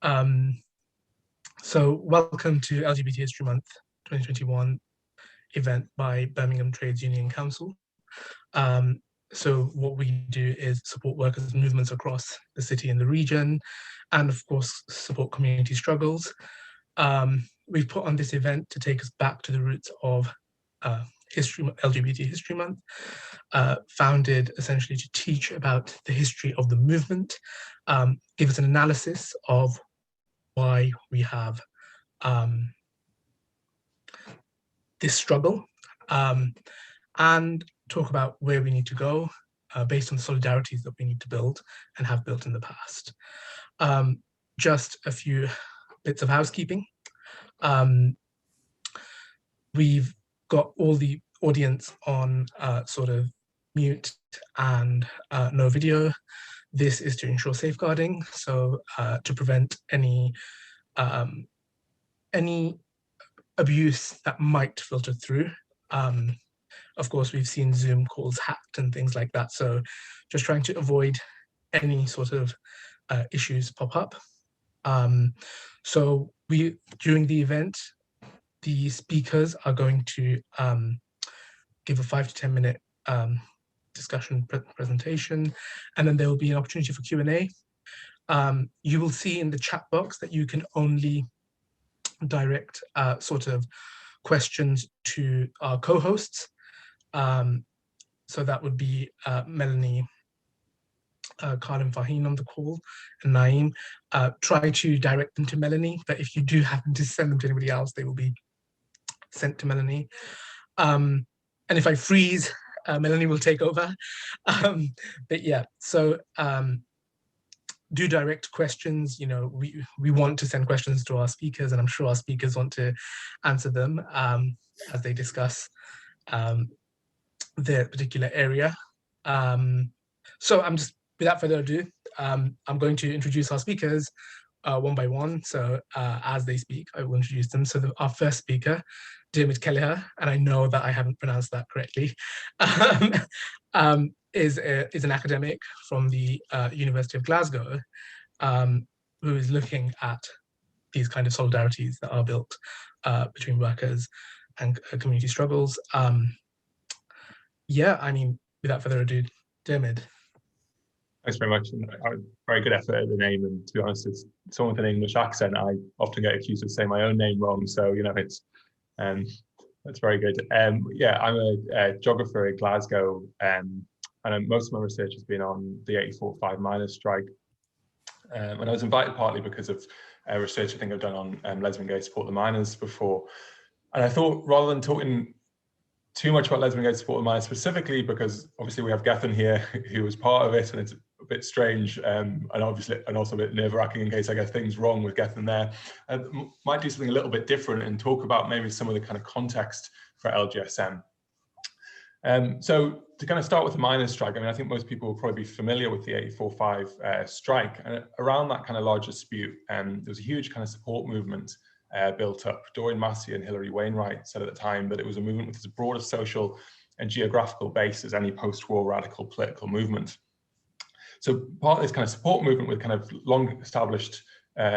Um, so welcome to LGBT History Month 2021 event by Birmingham Trades Union Council. So what we do is support workers' movements across the city and the region, and of course, support community struggles. We've put on this event to take us back to the roots of LGBT History Month, founded essentially to teach about the history of the movement, give us an analysis of why we have this struggle, and talk about where we need to go based on the solidarities that we need to build and have built in the past. Just a few bits of housekeeping. We've got all the audience on sort of mute and no video. This is to ensure safeguarding, so to prevent any abuse that might filter through. Of course, we've seen Zoom calls hacked and things like that, so just trying to avoid any sort of issues pop up. So during the event, the speakers are going to give a 5 to 10 minute discussion presentation, and then there will be an opportunity for Q&A. You will see in the chat box that you can only direct sort of questions to our co-hosts. So that would be Melanie, Carl and Faheen on the call, and Naeem. Try to direct them to Melanie, but if you do happen to send them to anybody else, they will be sent to Melanie. And if I freeze, Melanie will take over. But yeah, so do direct questions. You know, we want to send questions to our speakers, and I'm sure our speakers want to answer them as they discuss their particular area. So without further ado, I'm going to introduce our speakers one by one. So as they speak, I will introduce them. So our first speaker, Dermot Kelleher, and I know that I haven't pronounced that correctly, is an academic from the University of Glasgow, who is looking at these kind of solidarities that are built between workers and community struggles. Yeah, I mean, without further ado, Dermot. Thanks very much. And very good effort at the name. And to be honest, it's someone with an English accent. I often get accused of saying my own name wrong. So, you know, it's that's very good. Yeah, I'm a geographer at Glasgow, and most of my research has been on the 84-5 miners' strike. And I was invited partly because of research I think I've done on lesbian gay support the miners before. And I thought, rather than talking too much about lesbian gay support the miners specifically, because obviously we have Gethin here who was part of it, and it's a bit strange and also a bit nerve-wracking in case I get things wrong with Gethin there. Might do something a little bit different and talk about maybe some of the kind of context for LGSM. So to kind of start with the miners' strike, I mean, I think most people will probably be familiar with the 84-5 strike, and around that kind of large dispute, there was a huge kind of support movement built up. Doreen Massey and Hilary Wainwright said at the time that it was a movement with as broad a social and geographical base as any post-war radical political movement. So part of this kind of support movement with kind of long established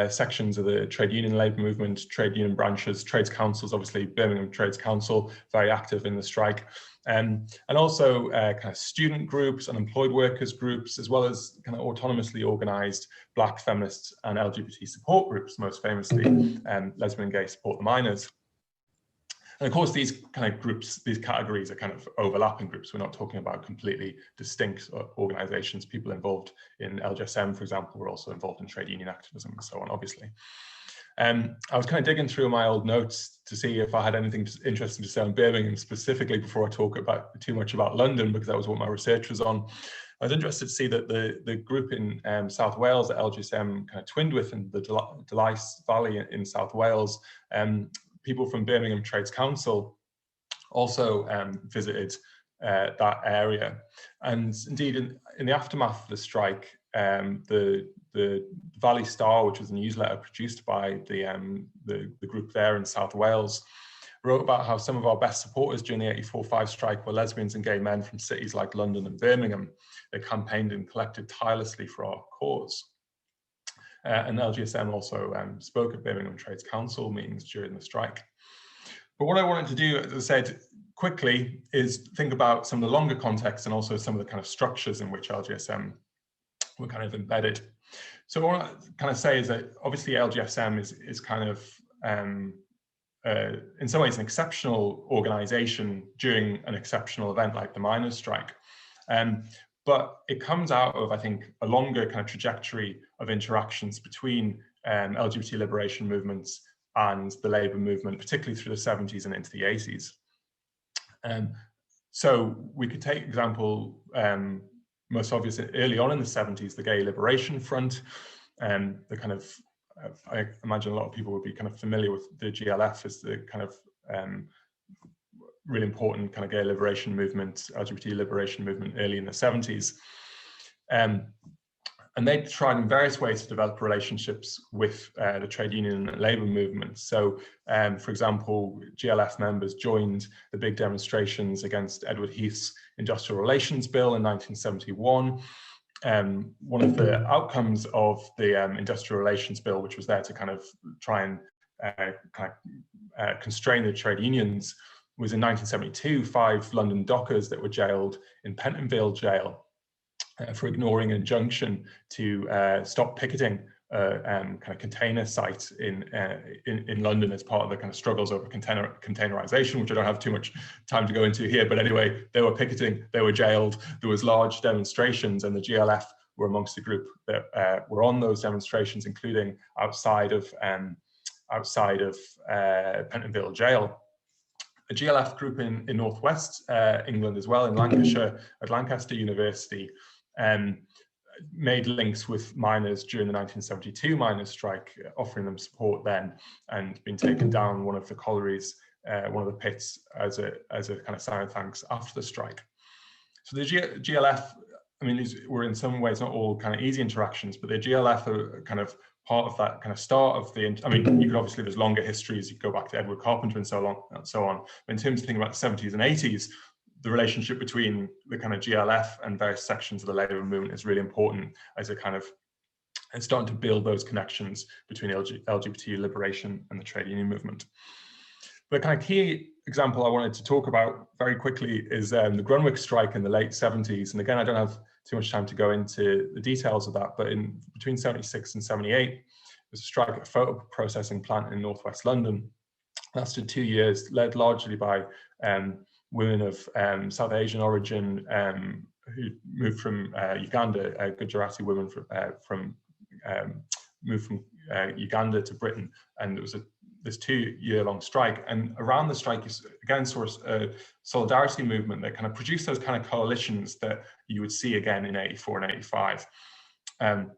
sections of the trade union labour movement, trade union branches, trades councils, obviously Birmingham Trades Council, very active in the strike, and also kind of student groups, unemployed workers groups, as well as kind of autonomously organised Black feminists and LGBT support groups, most famously Lesbian Gay Support the Miners. And of course, these kind of groups, these categories are kind of overlapping groups. We're not talking about completely distinct organisations. People involved in LGSM, for example, were also involved in trade union activism and so on, obviously. I was kind of digging through my old notes to see if I had anything interesting to say on Birmingham specifically before I talk about too much about London, because that was what my research was on. I was interested to see that the group in South Wales that LGSM kind of twinned with in the Delice Valley in South Wales, people from Birmingham Trades Council also visited that area. And indeed, in the aftermath of the strike, the Valley Star, which was a newsletter produced by the group there in South Wales, wrote about how some of our best supporters during the 84-5 strike were lesbians and gay men from cities like London and Birmingham. They campaigned and collected tirelessly for our cause. and LGSM also spoke at Birmingham Trades Council meetings during the strike. But what I wanted to do, as I said, quickly is think about some of the longer context and also some of the kind of structures in which LGSM were kind of embedded. So what I kind of say is that obviously LGSM is kind of in some ways an exceptional organization during an exceptional event like the miners' strike. But it comes out of, I think, a longer kind of trajectory of interactions between LGBT liberation movements and the labour movement, particularly through the 70s and into the 80s. So we could take example, most obvious early on in the 70s, the Gay Liberation Front, the kind of, I imagine a lot of people would be kind of familiar with the GLF as the kind of really important kind of gay liberation movement, LGBT liberation movement early in the 70s. And they tried in various ways to develop relationships with the trade union and labour movement. So, for example, GLF members joined the big demonstrations against Edward Heath's Industrial Relations Bill in 1971. One of the outcomes of the Industrial Relations Bill, which was there to kind of try and constrain the trade unions, was in 1972, 5 London dockers that were jailed in Pentonville jail for ignoring an injunction to stop picketing kind of container site in London as part of the kind of struggles over containerization, which I don't have too much time to go into here. But anyway, they were picketing, they were jailed, there was large demonstrations, and the GLF were amongst the group that were on those demonstrations, including outside of Pentonville jail. A GLF group in Northwest England as well, in Lancashire, at Lancaster University, made links with miners during the 1972 miners' strike, offering them support then, and being taken down one of the collieries, one of the pits, as a kind of sign of thanks after the strike. So the GLF, I mean, these were in some ways not all kind of easy interactions, but the GLF are kind of part of that kind of start of the, I mean, you could obviously, there's longer histories, you could go back to Edward Carpenter and so on. But in terms of thinking about the 70s and 80s, the relationship between the kind of GLF and various sections of the labour movement is really important as a kind of, and starting to build those connections between LGBT liberation and the trade union movement. The kind of key example I wanted to talk about very quickly is the Grunwick strike in the late 70s. And again, I don't have too much time to go into the details of that, but in between 76 and 78, there's a strike at a photo processing plant in northwest London. It lasted 2 years, led largely by women of South Asian origin who moved from Uganda, Gujarati women moved from Uganda to Britain, and it was this 2-year-long strike. And around the strike, you again saw a solidarity movement that kind of produced those kind of coalitions that you would see again in 84 and 85. And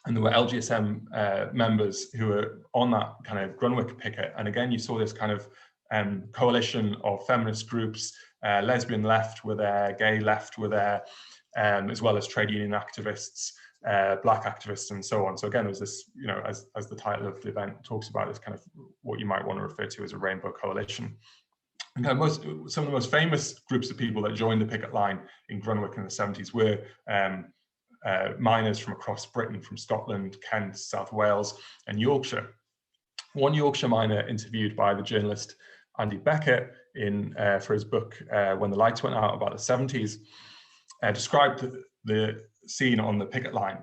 there were LGSM members who were on that kind of Grunwick picket. And again, you saw this kind of coalition of feminist groups, lesbian left were there, gay left were there, as well as trade union activists, black activists, and so on. So again, there's this, you know, as the title of the event talks about, this kind of what you might want to refer to as a rainbow coalition. And kind of some of the most famous groups of people that joined the picket line in Grunwick in the 70s were miners from across Britain, from Scotland, Kent, South Wales, and Yorkshire. One Yorkshire miner interviewed by the journalist Andy Beckett for his book When the Lights Went Out about the 70s, described the scene on the picket line.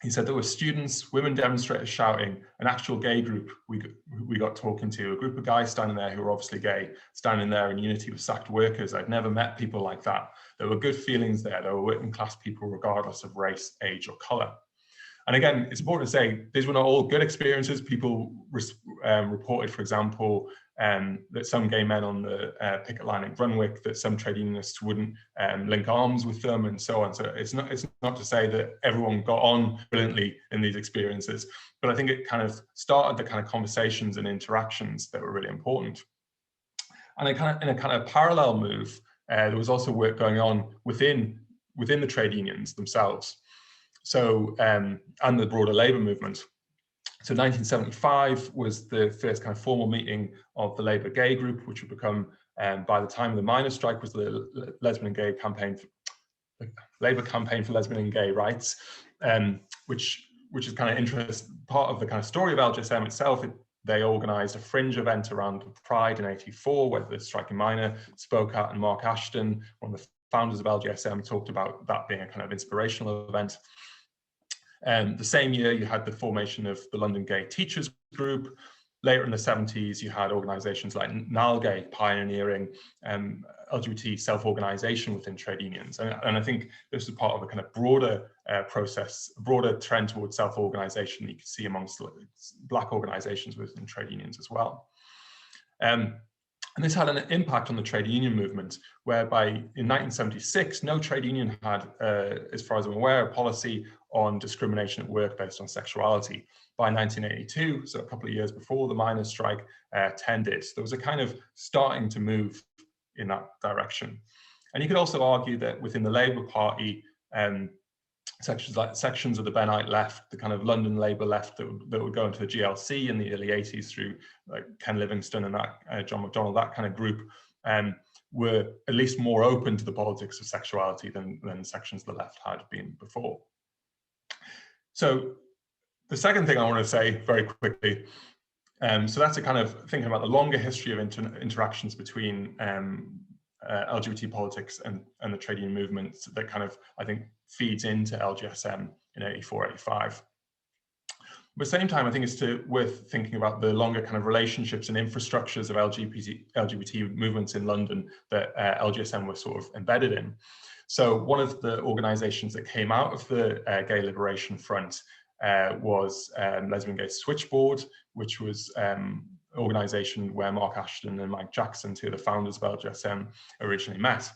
He said there were students, women demonstrators shouting, an actual gay group we got talking to, a group of guys standing there who were obviously gay, standing there in unity with sacked workers. I'd never met people like that. There were good feelings there. There were working class people regardless of race, age or colour. And again, it's important to say these were not all good experiences. People reported, for example, that some gay men on the picket line at Grunwick, that some trade unionists wouldn't link arms with them, and so on. So it's not to say that everyone got on brilliantly in these experiences, but I think it kind of started the kind of conversations and interactions that were really important. And in a kind of parallel move, there was also work going on within the trade unions themselves. So, and the broader labour movement. So 1975 was the first kind of formal meeting of the Labour Gay Group, which would become, by the time of the miners' strike, was the Lesbian and Gay Campaign, Labour Campaign for Lesbian and Gay Rights, which which is kind of part of the kind of story of LGSM itself. They organised a fringe event around Pride in '84, where the striking miner spoke at, and Mark Ashton, one of the founders of LGSM, talked about that being a kind of inspirational event. The same year, you had the formation of the London Gay Teachers Group. Later in the 70s, you had organisations like NALGAY pioneering LGBT self-organisation within trade unions. And I think this is part of a kind of broader process, a broader trend towards self-organisation that you can see amongst Black organisations within trade unions as well. And this had an impact on the trade union movement, whereby in 1976, no trade union had, as far as I'm aware, a policy on discrimination at work based on sexuality. By 1982, so a couple of years before the miners' strike, 10 did. So there was a kind of starting to move in that direction. And you could also argue that within the Labour Party, sections of the Bennite left, the kind of London Labour left that would go into the GLC in the early 80s through like Ken Livingstone and that John McDonnell, that kind of group, were at least more open to the politics of sexuality than sections of the left had been before. So the second thing I want to say very quickly, so that's a kind of thinking about the longer history of interactions between LGBT politics and the trade union movement that kind of, I think, feeds into LGSM in 84, 85. But at the same time, I think it's worth thinking about the longer kind of relationships and infrastructures of LGBT movements in London that LGSM was sort of embedded in. So one of the organizations that came out of the Gay Liberation Front was Lesbian Gay Switchboard, which was organization where Mark Ashton and Mike Jackson, two of the founders of LGSM, originally met.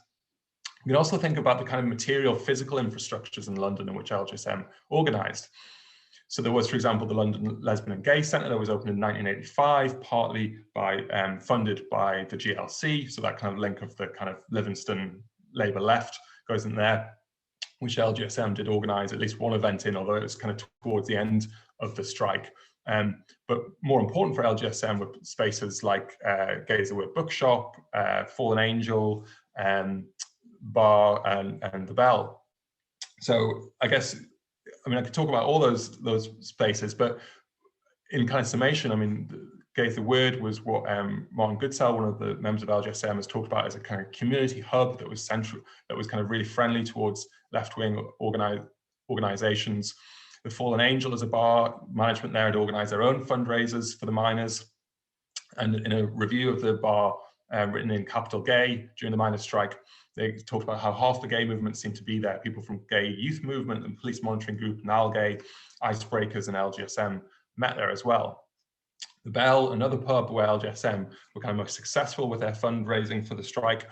You can also think about the kind of material physical infrastructures in London in which LGSM organized. So there was, for example, the London Lesbian and Gay Centre that was opened in 1985, partly funded by the GLC. So that kind of link of the kind of Livingston Labour left goes in there, which LGSM did organise at least one event in, although it was kind of towards the end of the strike. But more important for LGSM were spaces like Gay's the Word Bookshop, Fallen Angel, Bar, and the Bell. So I guess, I mean, I could talk about all those spaces, but in kind of summation, I mean, Gay's the Word was what Martin Goodsell, one of the members of LGSM, has talked about as a kind of community hub that was central, that was kind of really friendly towards left-wing organizations. The Fallen Angel as a bar, management there had organized their own fundraisers for the miners. And in a review of the bar written in Capital Gay during the miners' strike, they talked about how half the gay movement seemed to be there. People from Gay Youth Movement and Police Monitoring Group, NALGAY, Icebreakers, and LGSM met there as well. The Bell, another pub where LGSM were kind of most successful with their fundraising for the strike,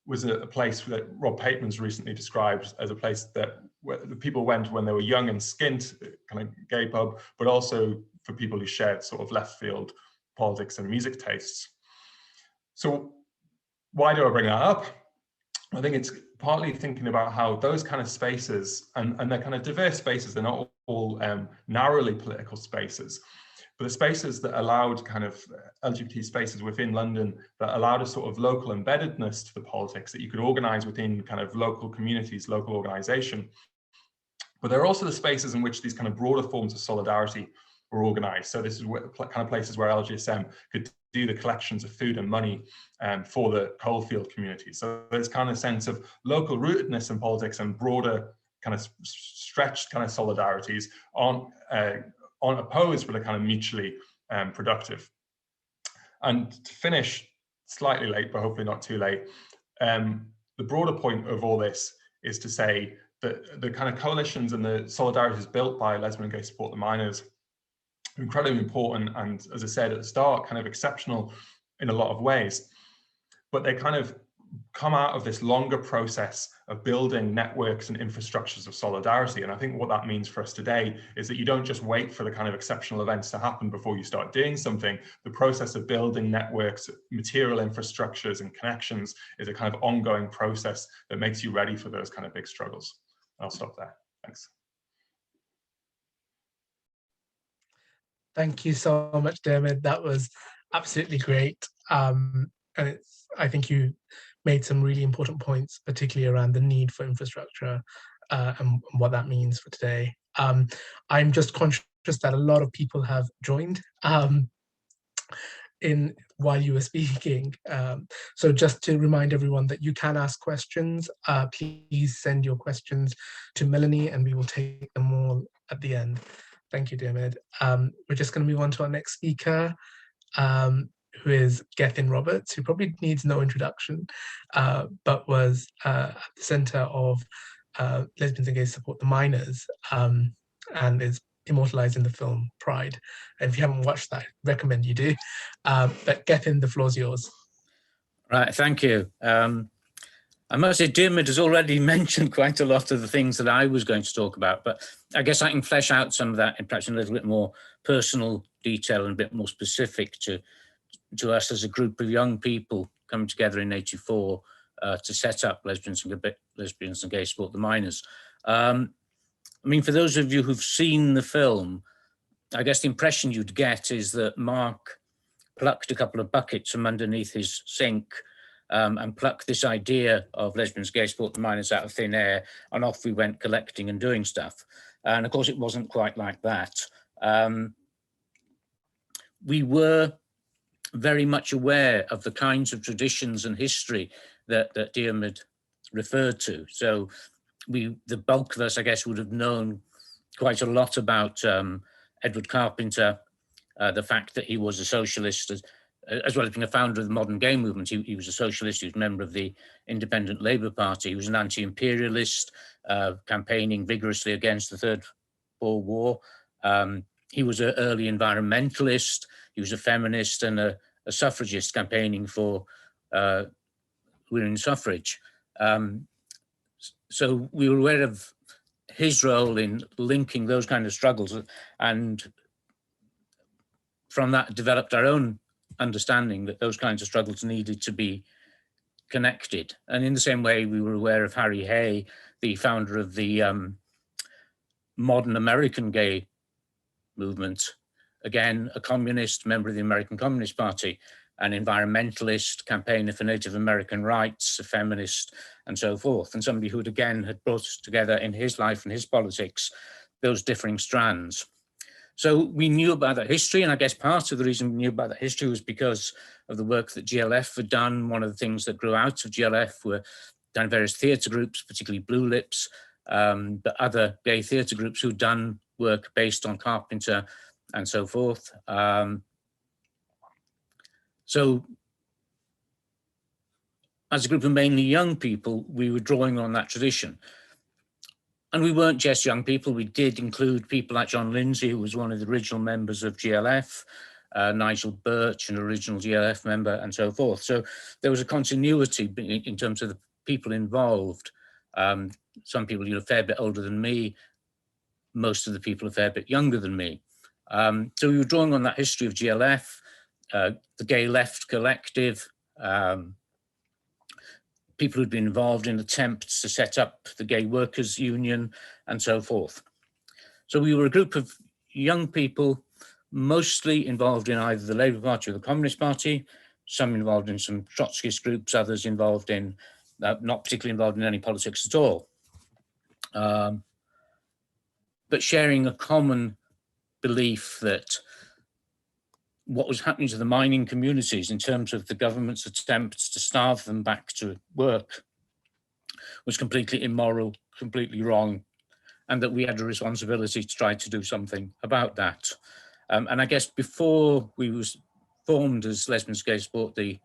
was a place that Rob Pateman's recently described as a place that where the people went when they were young and skint, kind of gay pub, but also for people who shared sort of left field politics and music tastes. So why do I bring that up? I think it's partly thinking about how those kind of spaces, and they're kind of diverse spaces, they're not all narrowly political spaces, but the spaces that allowed kind of LGBT spaces within London that allowed a sort of local embeddedness to the politics that you could organize within kind of local communities, local organization. But there are also the spaces in which these kind of broader forms of solidarity were organized. So this is kind of places where LGSM could do the collections of food and money for the coalfield community. So there's kind of sense of local rootedness in politics and broader kind of stretched kind of solidarities on opposed, but are kind of mutually productive. And to finish, slightly late, but hopefully not too late, the broader point of all this is to say that the kind of coalitions and the solidarities built by Lesbian and Gay Support the Miners are incredibly important and, as I said at the start, kind of exceptional in a lot of ways. But they kind of come out of this longer process of building networks and infrastructures of solidarity. And I think what that means for us today is that you don't just wait for the kind of exceptional events to happen before you start doing something. The process of building networks, material infrastructures and connections is a kind of ongoing process that makes you ready for those kind of big struggles. I'll stop there. Thanks. Thank you so much, Dermot. That was absolutely great. And I think you made some really important points, particularly around the need for infrastructure and what that means for today. I'm just conscious that a lot of people have joined in while you were speaking. So just to remind everyone that you can ask questions, please send your questions to Melanie and we will take them all at the end. Thank you, Diarmaid. We're just going to move on to our next speaker, who is Gethin Roberts, who probably needs no introduction, but was at the center of Lesbians and Gays Support the Miners, and is immortalized in the film Pride. And if you haven't watched that, I recommend you do. But Gethin, the floor's yours. Right, thank you. I must say, Diarmaid has already mentioned quite a lot of the things that I was going to talk about, but I guess I can flesh out some of that in perhaps in a little bit more personal detail and a bit more specific to us as a group of young people coming together in '84 to set up Lesbians and Gays Support the Miners. I mean, for those of you who've seen the film, I guess the impression you'd get is that Mark plucked a couple of buckets from underneath his sink and plucked this idea of Lesbians, Gays Support the Miners out of thin air, and off we went collecting and doing stuff. And of course, it wasn't quite like that. We were very much aware of the kinds of traditions and history that Diarmaid referred to. So the bulk of us, I guess, would have known quite a lot about Edward Carpenter, the fact that he was a socialist, as well as being a founder of the modern gay movement. He was a socialist, he was a member of the Independent Labour Party, he was an anti-imperialist, campaigning vigorously against the Third Boer War. He was an early environmentalist, he was a feminist and a suffragist campaigning for women's suffrage. So we were aware of his role in linking those kind of struggles, and from that developed our own understanding that those kinds of struggles needed to be connected. And in the same way, we were aware of Harry Hay, the founder of the modern American gay movement, again, a communist, member of the American Communist Party, an environmentalist, campaigner for Native American rights, a feminist, and so forth. And somebody who had brought together in his life and his politics, those differing strands. So we knew about that history, and I guess part of the reason we knew about that history was because of the work that GLF had done. One of the things that grew out of GLF were done various theatre groups, particularly Blue Lips, but other gay theatre groups who'd done work based on Carpenter and so forth. So as a group of mainly young people, we were drawing on that tradition. And we weren't just young people, we did include people like John Lindsay, who was one of the original members of GLF, Nigel Birch, an original GLF member, and so forth. So there was a continuity in terms of the people involved. Some people a fair bit older than me, most of the people a fair bit younger than me. So we were drawing on that history of GLF, the Gay Left Collective, people who'd been involved in attempts to set up the Gay Workers Union, and so forth. So we were a group of young people, mostly involved in either the Labour Party or the Communist Party, some involved in some Trotskyist groups, others involved in, not particularly involved in any politics at all. But sharing a common belief that what was happening to the mining communities in terms of the government's attempts to starve them back to work was completely immoral, completely wrong, and that we had a responsibility to try to do something about that. And I guess before we was formed as Lesbians, Gays Support the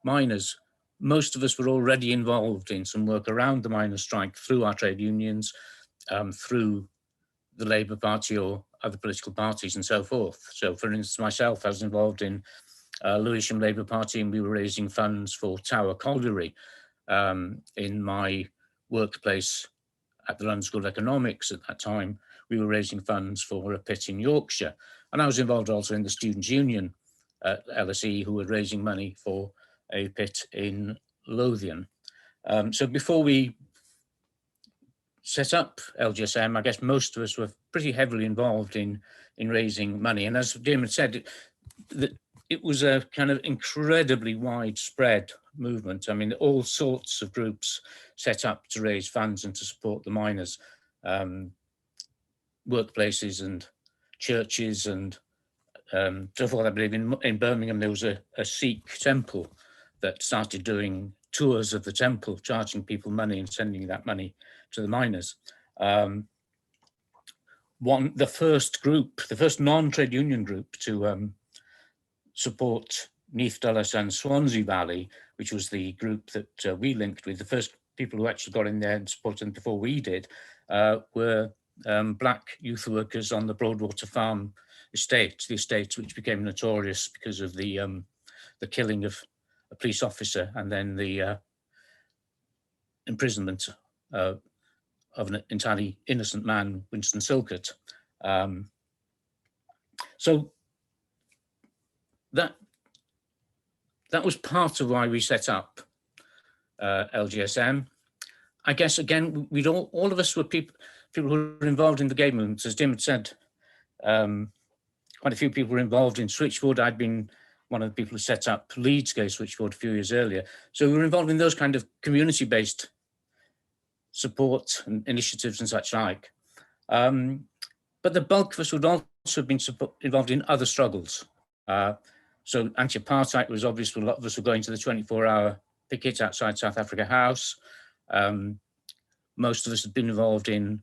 Miners, most of us were already involved in some work around the miners' strike through our trade unions, through the Labour Party or other political parties and so forth. So for instance, myself, I was involved in Lewisham Labour Party, and we were raising funds for Tower Colliery in my workplace at the London School of Economics at that time. We were raising funds for a pit in Yorkshire. And I was involved also in the Students' Union at LSE, who were raising money for a pit in Lothian. So before we set up LGSM, I guess most of us were pretty heavily involved in raising money. And as Diarmaid said, it was a kind of incredibly widespread movement. I mean, all sorts of groups set up to raise funds and to support the miners. workplaces and churches and so forth. I believe in Birmingham there was a Sikh temple that started doing tours of the temple, charging people money and sending that money to the miners. The first non-trade union group to support Neath, Dulles and Swansea Valley, which was the group that we linked with, the first people who actually got in there and supported them before we did, were black youth workers on the Broadwater Farm estate, the estate which became notorious because of the killing of a police officer and then the imprisonment of an entirely innocent man, Winston Silkett. So that was part of why we set up LGSM. I guess again, we'd all of us were people who were involved in the gay movement. As Dim had said, quite a few people were involved in Switchboard. I'd been one of the people who set up Leeds Gay Switchboard a few years earlier. So we were involved in those kind of community-based support and initiatives and such like. But the bulk of us would also have been involved in other struggles. So anti-apartheid was obvious. A lot of us were going to the 24-hour picket outside South Africa House. Most of us had been involved in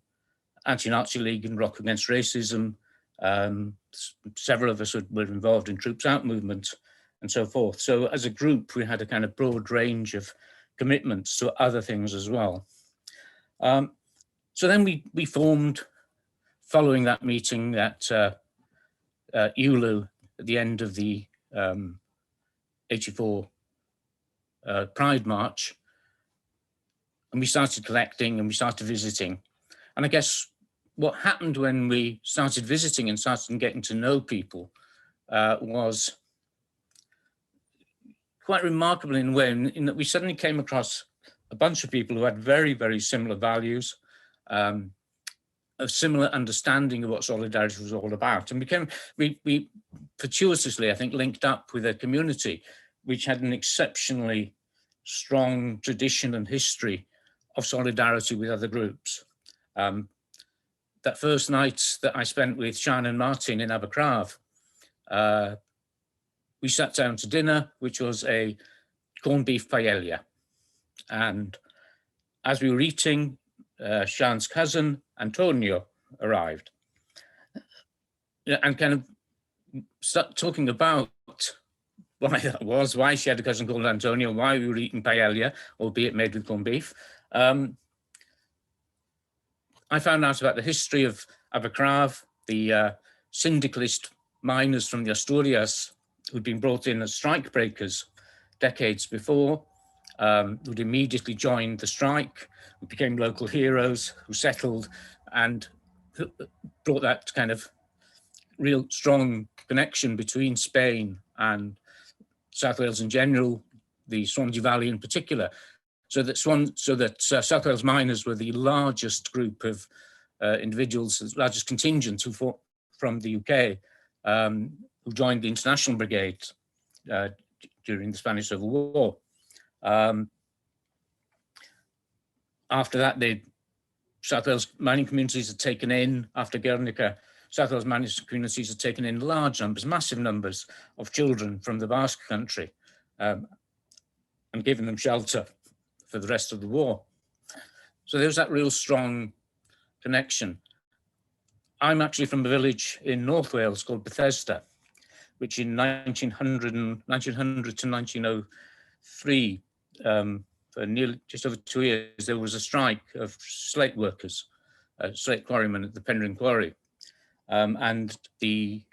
Anti-Nazi League and Rock Against Racism. Several of us were involved in Troops Out movement and so forth. So as a group, we had a kind of broad range of commitments to other things as well. So then we formed, following that meeting at Ulu at the end of the 84 Pride March, and we started collecting and we started visiting. And I guess what happened when we started visiting and started getting to know people was quite remarkable in a way, in that we suddenly came across a bunch of people who had very, very similar values, a similar understanding of what solidarity was all about. And we fortuitously, I think, linked up with a community which had an exceptionally strong tradition and history of solidarity with other groups. That first night that I spent with Sian and Martin in Abercraf, we sat down to dinner, which was a corned beef paella. And as we were eating, Sian's cousin, Antonio, arrived. And kind of start talking about why that was, why she had a cousin called Antonio, why we were eating paella, albeit made with corned beef. I found out about the history of Abercraf, the syndicalist miners from the Asturias who'd been brought in as strike breakers decades before, who'd immediately joined the strike, who became local heroes, who settled and brought that kind of real strong connection between Spain and South Wales in general, the Swansea Valley in particular, so that South Wales miners were the largest group of individuals, the largest contingent who fought from the UK, who joined the International Brigade during the Spanish Civil War. After that, South Wales mining communities had taken in, after Guernica, South Wales mining communities had taken in large numbers, massive numbers of children from the Basque country and given them shelter for the rest of the war. So there was that real strong connection. I'm actually from a village in North Wales called Bethesda, which in 1900 to 1903, for nearly just over 2 years, there was a strike of slate workers, slate quarrymen at the Penryn Quarry. And the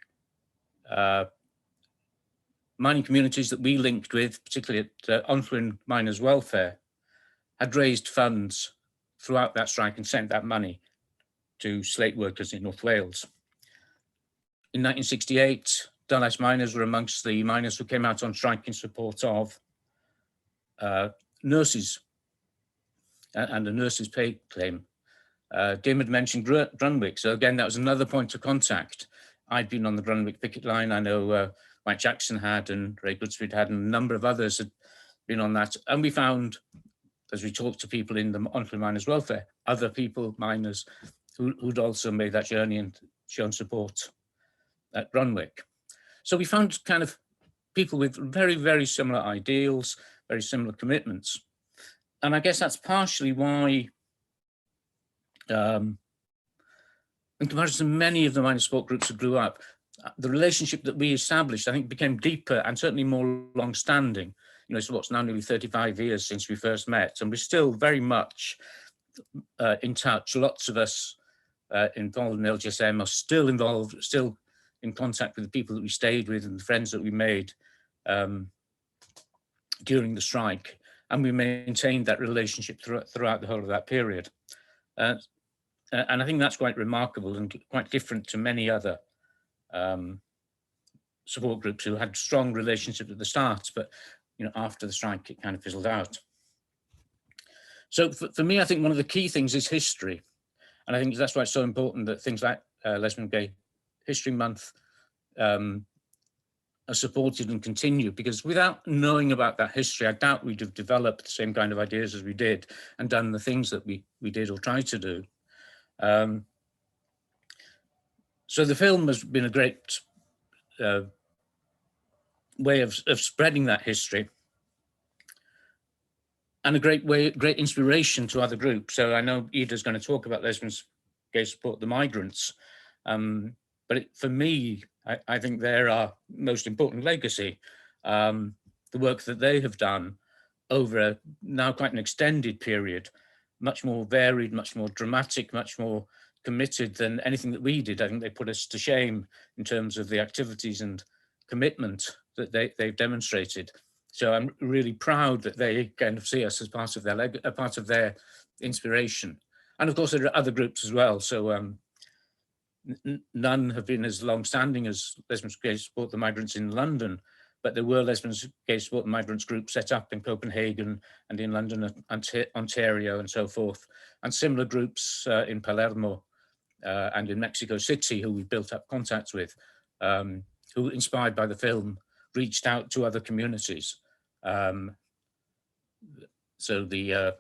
mining communities that we linked with, particularly at Onllwyn Miners Welfare, had raised funds throughout that strike and sent that money to slate workers in North Wales. In 1968, Dulles miners were amongst the miners who came out on strike in support of nurses and a nurses' pay claim. Dim had mentioned Grunwick, so again, that was another point of contact. I'd been on the Grunwick picket line. I know Mike Jackson had, and Ray Goodspeed had, and a number of others had been on that. And we found, as we talked to people in the Onllwyn Miners Welfare, other people, miners, who'd also made that journey and shown support at Brunwick. So we found kind of people with very, very similar ideals, very similar commitments. And I guess that's partially why, in comparison to many of the minor support groups that grew up, the relationship that we established, I think, became deeper and certainly more long-standing. You know, it's what's now nearly 35 years since we first met, and we're still very much in touch. Lots of us involved in LGSM are still involved, still in contact with the people that we stayed with and the friends that we made during the strike. And we maintained that relationship throughout the whole of that period. And I think that's quite remarkable and quite different to many other support groups who had strong relationships at the start, but you know, after the strike, it kind of fizzled out. So for me, I think one of the key things is history. And I think that's why it's so important that things like Lesbian Gay History Month are supported and continued, because without knowing about that history, I doubt we'd have developed the same kind of ideas as we did and done the things that we did or tried to do. So the film has been a great way of spreading that history, and a great inspiration to other groups. So I know Ida's going to talk about Lesbians, Gay Support the Migrants, but for me, I think they're our most important legacy. The work that they have done over now quite an extended period, much more varied, much more dramatic, much more committed than anything that we did. I think they put us to shame in terms of the activities and commitment that they've demonstrated. So I'm really proud that they kind of see us as part of their inspiration. And of course, there are other groups as well. So none have been as long-standing as Lesbians, Gay Support the Migrants in London, but there were Lesbians, Gay Support the Migrants groups set up in Copenhagen and in London, Ontario, and so forth, and similar groups in Palermo and in Mexico City, who we built up contacts with, who, inspired by the film, reached out to other communities. So the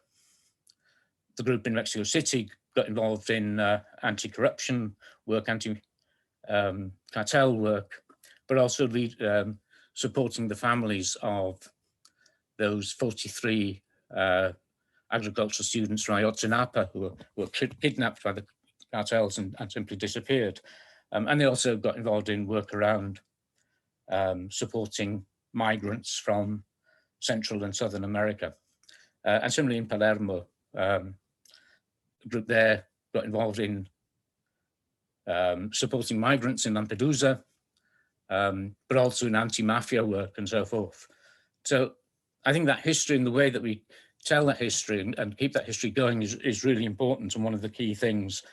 group in Mexico City got involved in anti-corruption work, anti-cartel work, but also supporting the families of those 43 agricultural students from Ayotzinapa who were kidnapped by the cartels and simply disappeared. And they also got involved in work around supporting migrants from Central and Southern America. And similarly in Palermo, the group there got involved in supporting migrants in Lampedusa, but also in anti-mafia work and so forth. So I think that history and the way that we tell that history and keep that history going is really important, and one of the key things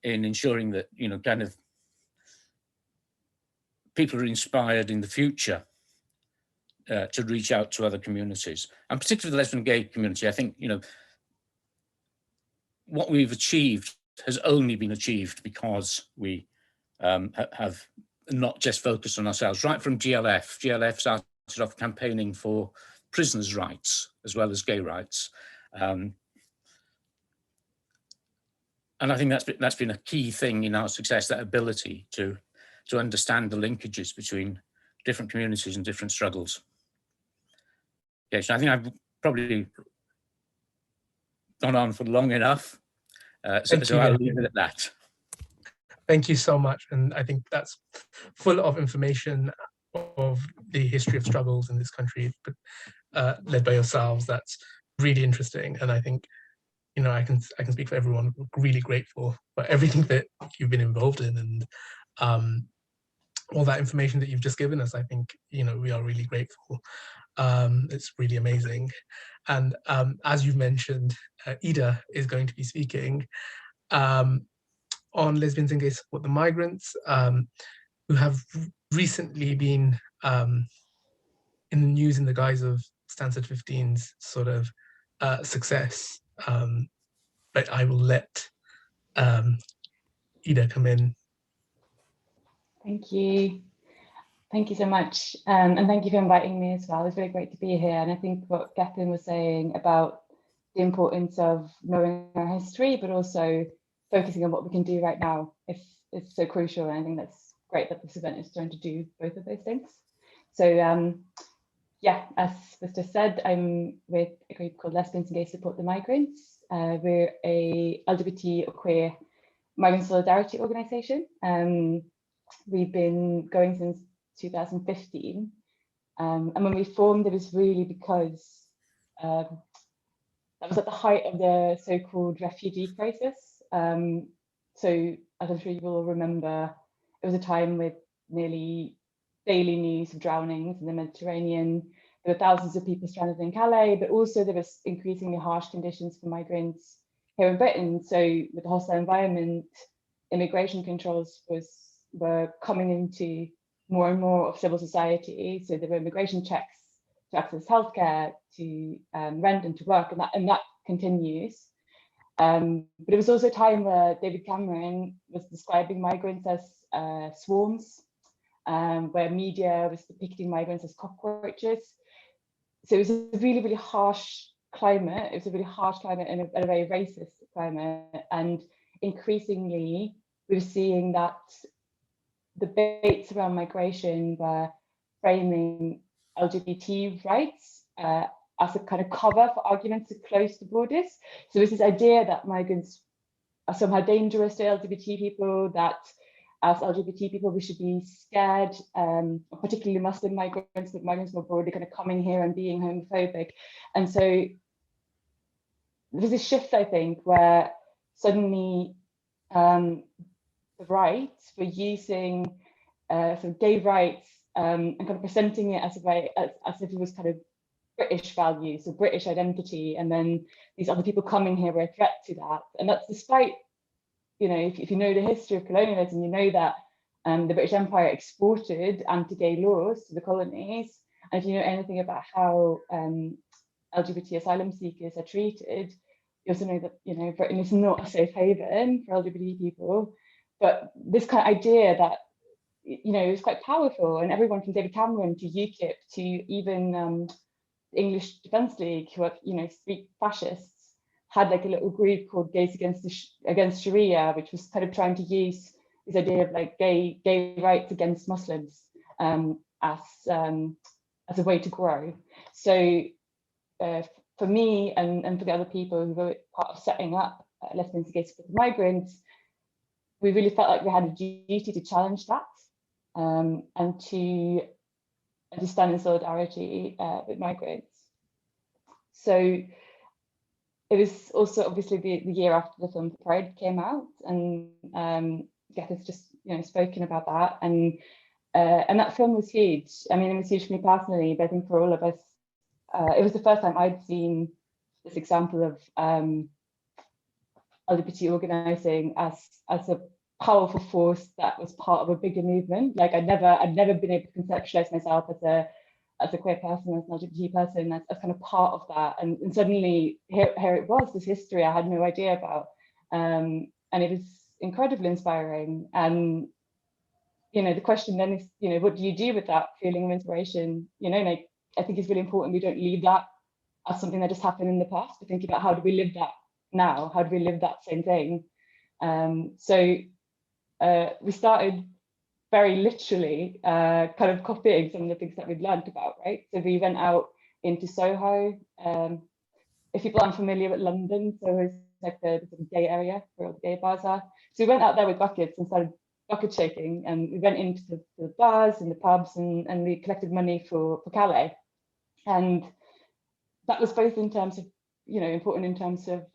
in ensuring that, you know, kind of people are inspired in the future to reach out to other communities, and particularly the lesbian gay community. I think, you know, what we've achieved has only been achieved because we have not just focused on ourselves. Right from GLF started off campaigning for prisoners' rights as well as gay rights. And I think that's been a key thing in our success, that ability to understand the linkages between different communities and different struggles. Okay, so I think I've probably gone on for long enough. So I'll leave it at that. Thank you so much. And I think that's full of information of the history of struggles in this country, but led by yourselves. That's really interesting. And I think, you know, I can speak for everyone. We're really grateful for everything that you've been involved in, and all that information that you've just given us. I think, you know, we are really grateful. It's really amazing. And as you've mentioned, Ida is going to be speaking on Lesbians and Gay Support the Migrants, who have recently been in the news in the guise of Stanford 15's sort of success. But I will let Ida come in. Thank you. Thank you so much. And thank you for inviting me as well. It's really great to be here. And I think what Gethin was saying about the importance of knowing our history, but also focusing on what we can do right now is so crucial. And I think that's great that this event is trying to do both of those things. So yeah, as was just said, I'm with a group called Lesbians and Gays Support the Migrants. We're a LGBT or queer migrant solidarity organisation. We've been going since 2015. And when we formed, it was really because that was at the height of the so-called refugee crisis. So as I'm sure you will remember, it was a time with nearly daily news of drownings in the Mediterranean. There were thousands of people stranded in Calais, but also there was increasingly harsh conditions for migrants here in Britain. So with the hostile environment, immigration controls were coming into more and more of civil society. So there were immigration checks to access healthcare, to rent and to work, and that continues. But it was also a time where David Cameron was describing migrants as swarms, where media was depicting migrants as cockroaches. So it was a really, really harsh climate. It was a really harsh climate and a very racist climate. And increasingly, we were seeing that debates around migration were framing LGBT rights as a kind of cover for arguments to close the borders. So there's this idea that migrants are somehow dangerous to LGBT people, that as LGBT people we should be scared, particularly Muslim migrants, but migrants more broadly kind of coming here and being homophobic. And so there's a shift, I think, where suddenly the rights were using sort of gay rights and kind of presenting it as if it was kind of British values or British identity, and then these other people coming here were a threat to that. And that's despite, you know, if you know the history of colonialism, you know that the British Empire exported anti-gay laws to the colonies. And if you know anything about how LGBT asylum seekers are treated, you also know that, you know, Britain is not a safe haven for LGBT people. But this kind of idea that, you know, is quite powerful, and everyone from David Cameron to UKIP to even the English Defence League, who are, you know, street fascists, had like a little group called Gays Against Sharia, which was kind of trying to use this idea of like gay rights against Muslims as a way to grow. So for me and for the other people who were part of setting up Lesbians and Gays Support the Migrants, we really felt like we had a duty to challenge that and to stand in solidarity with migrants. So it was also obviously the year after the film Pride came out, and Geth has just, you know, spoken about that, and that film was huge. I mean, it was huge for me personally, but I think for all of us, it was the first time I'd seen this example of LGBT organising as a powerful force that was part of a bigger movement. Like I'd never been able to conceptualize myself as a queer person, as an LGBT person, as kind of part of that. And suddenly here it was, this history I had no idea about. And it was incredibly inspiring. And, you know, the question then is, you know, what do you do with that feeling of inspiration? You know, like, I think it's really important we don't leave that as something that just happened in the past, but think about how do we live that now? How do we live that same thing? So we started very literally kind of copying some of the things that we'd learned about, right? So we went out into Soho. If people aren't familiar with London, Soho is like the sort of gay area where all the gay bars are. So we went out there with buckets and started bucket shaking, and we went into the bars and the pubs, and we collected money for Calais. And that was both in terms of, you know, important in terms of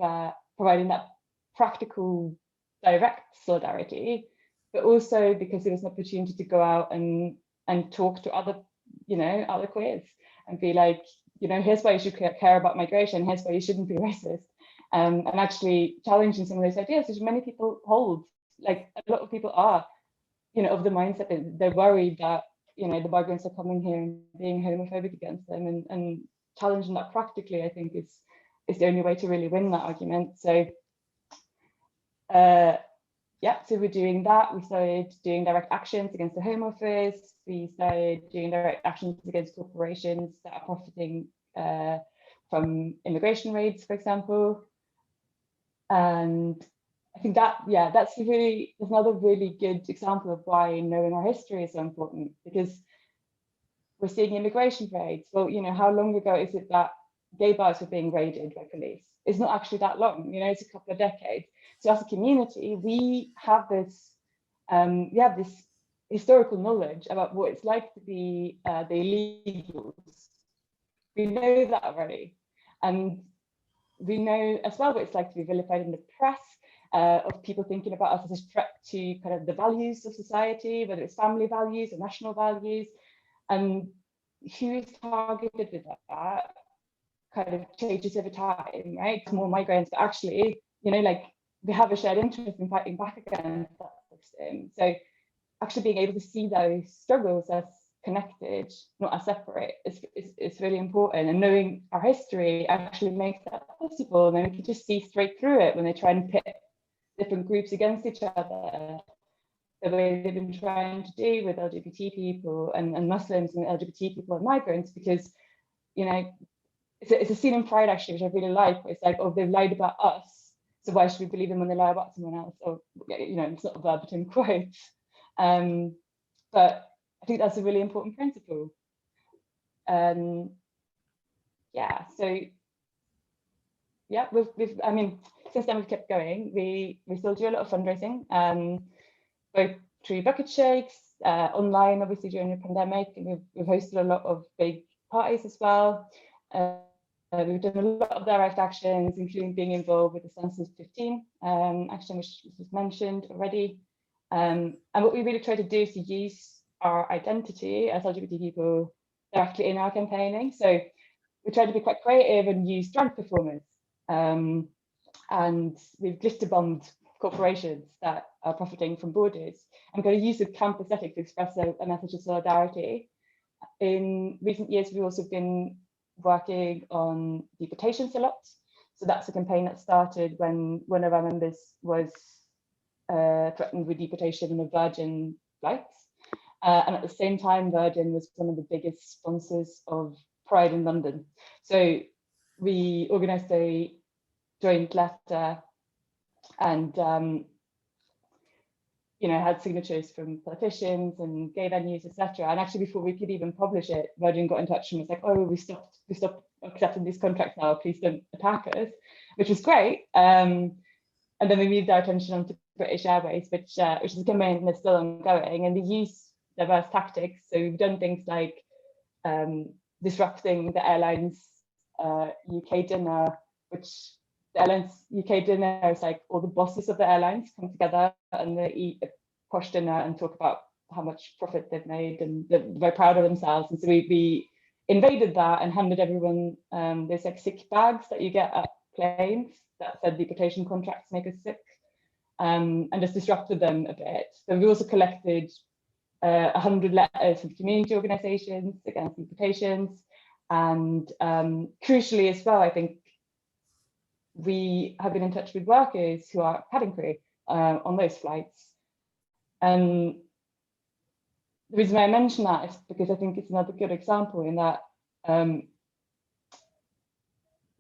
providing that practical, direct solidarity, but also because it was an opportunity to go out and talk to other, you know, other queers and be like, you know, here's why you should care about migration, here's why you shouldn't be racist, and actually challenging some of those ideas, which many people hold. Like a lot of people are, you know, of the mindset that they're worried that, you know, the migrants are coming here and being homophobic against them, and challenging that practically, I think, is the only way to really win that argument. So yeah, so we're doing that. We started doing direct actions against the Home Office. We started doing direct actions against corporations that are profiting from immigration raids, for example. And I think that, yeah, that's another really good example of why knowing our history is so important, because we're seeing immigration raids. Well, you know, how long ago is it that gay bars were being raided by police? It's not actually that long, you know, it's a couple of decades. So as a community, we have this historical knowledge about what it's like to be the illegals. We know that already. And we know as well what it's like to be vilified in the press, of people thinking about us as a threat to kind of the values of society, whether it's family values or national values. And who is targeted with that kind of changes over time, right? More migrants, but actually, you know, like we have a shared interest in fighting back against that system. So actually being able to see those struggles as connected, not as separate, is really important. And knowing our history actually makes that possible. And then we can just see straight through it when they try and pit different groups against each other, the way they've been trying to do with LGBT people and Muslims and LGBT people and migrants, because, you know, it's a scene in Pride actually, which I really like, where it's like, oh, they've lied about us, so why should we believe them when they lie about someone else? Or, you know, it's not a verbatim quote. But I think that's a really important principle. Yeah, so yeah, I mean, since then we've kept going. We still do a lot of fundraising, both through bucket shakes, online, obviously during the pandemic, and we've hosted a lot of big parties as well. We've done a lot of direct actions, including being involved with the Census 15 action, which was mentioned already. And what we really try to do is to use our identity as LGBT people directly in our campaigning. So we try to be quite creative and use drag performers. And we've glitter bombed corporations that are profiting from borders, and going to use the camp aesthetic to express a message of solidarity. In recent years, we've also been working on deportations a lot. So that's a campaign that started when one of our members was threatened with deportation on a Virgin flight. And at the same time, Virgin was one of the biggest sponsors of Pride in London. So we organised a joint letter and you know, had signatures from politicians and gay venues, etc. And actually, before we could even publish it, Virgin got in touch and was like, "Oh, we stopped accepting these contracts now. Please don't attack us," which was great. And then we moved our attention onto British Airways, which is a campaign that's still ongoing, and they use diverse tactics. So we've done things like disrupting the airline's UK dinner, which the airline's UK dinner is like all the bosses of the airlines come together and they eat a posh dinner and talk about how much profit they've made, and they're very proud of themselves. And so we invaded that and handed everyone those like sick bags that you get at planes that said deportation contracts make us sick, and just disrupted them a bit. So we also collected 100 letters from community organisations against deportations, and crucially as well, I think we have been in touch with workers who are cabin crew on those flights. And the reason why I mention that is because I think it's another good example in that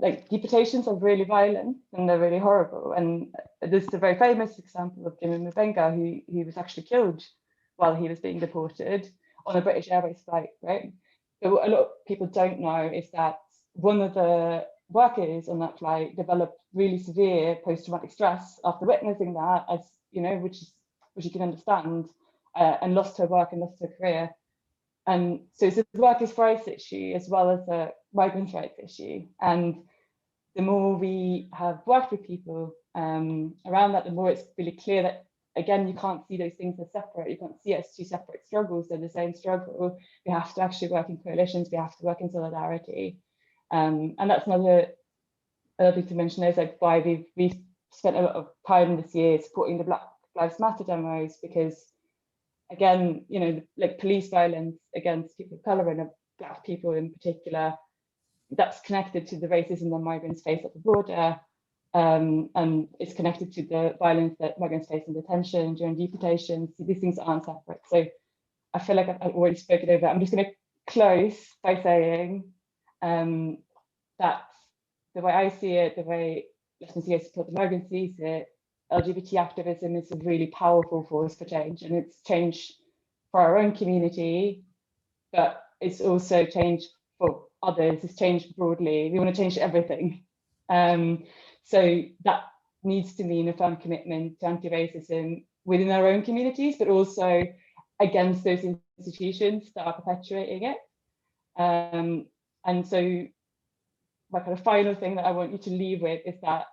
like deportations are really violent and they're really horrible. And there's a very famous example of Jimmy Mubenga, who was actually killed while he was being deported on a British Airways flight, right? So what a lot of people don't know is that one of the workers on that flight developed really severe post-traumatic stress after witnessing that, as you know, which you can understand, and lost her work and lost her career. And so it's a workers' rights issue as well as a migrants' rights issue. And the more we have worked with people around that, the more it's really clear that, again, you can't see those things as separate. You can't see it as two separate struggles. They're the same struggle. We have to actually work in coalitions. We have to work in solidarity. And that's another thing to mention is like why we've spent a lot of time this year supporting the Black Lives Matter demos, because again, you know, like police violence against people of color and Black people in particular, that's connected to the racism that migrants face at the border, and it's connected to the violence that migrants face in detention during deportations. These things aren't separate. So I feel like I've already spoken over. I'm just going to close by saying that the way I see it, the way Lesbian CA Support the Migrants sees it, LGBT activism is a really powerful force for change, and it's change for our own community, but it's also change for others. It's change broadly. We want to change everything. So that needs to mean a firm commitment to anti-racism within our own communities, but also against those institutions that are perpetuating it. And so my kind of final thing that I want you to leave with is that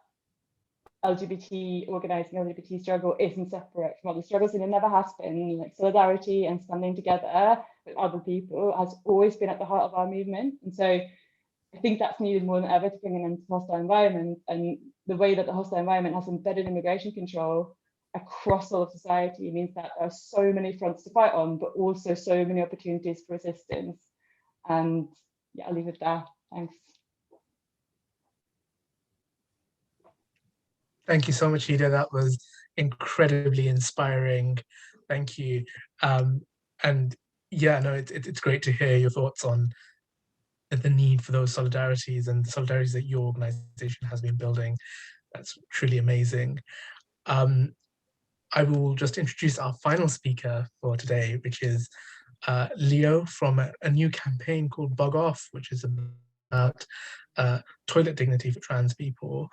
LGBT organizing, LGBT struggle isn't separate from other struggles, and it never has been. Like, solidarity and standing together with other people has always been at the heart of our movement. And so I think that's needed more than ever to bring an end to hostile environment. And the way that the hostile environment has embedded immigration control across all of society means that there are so many fronts to fight on, but also so many opportunities for resistance. And yeah, I'll leave it there. Thanks. Thank you so much, Ida. That was incredibly inspiring. Thank you. And yeah, no, it's great to hear your thoughts on the need for those solidarities and the solidarities that your organization has been building. That's truly amazing. I will just introduce our final speaker for today, which is Leo from a new campaign called Bug Off, which is about toilet dignity for trans people.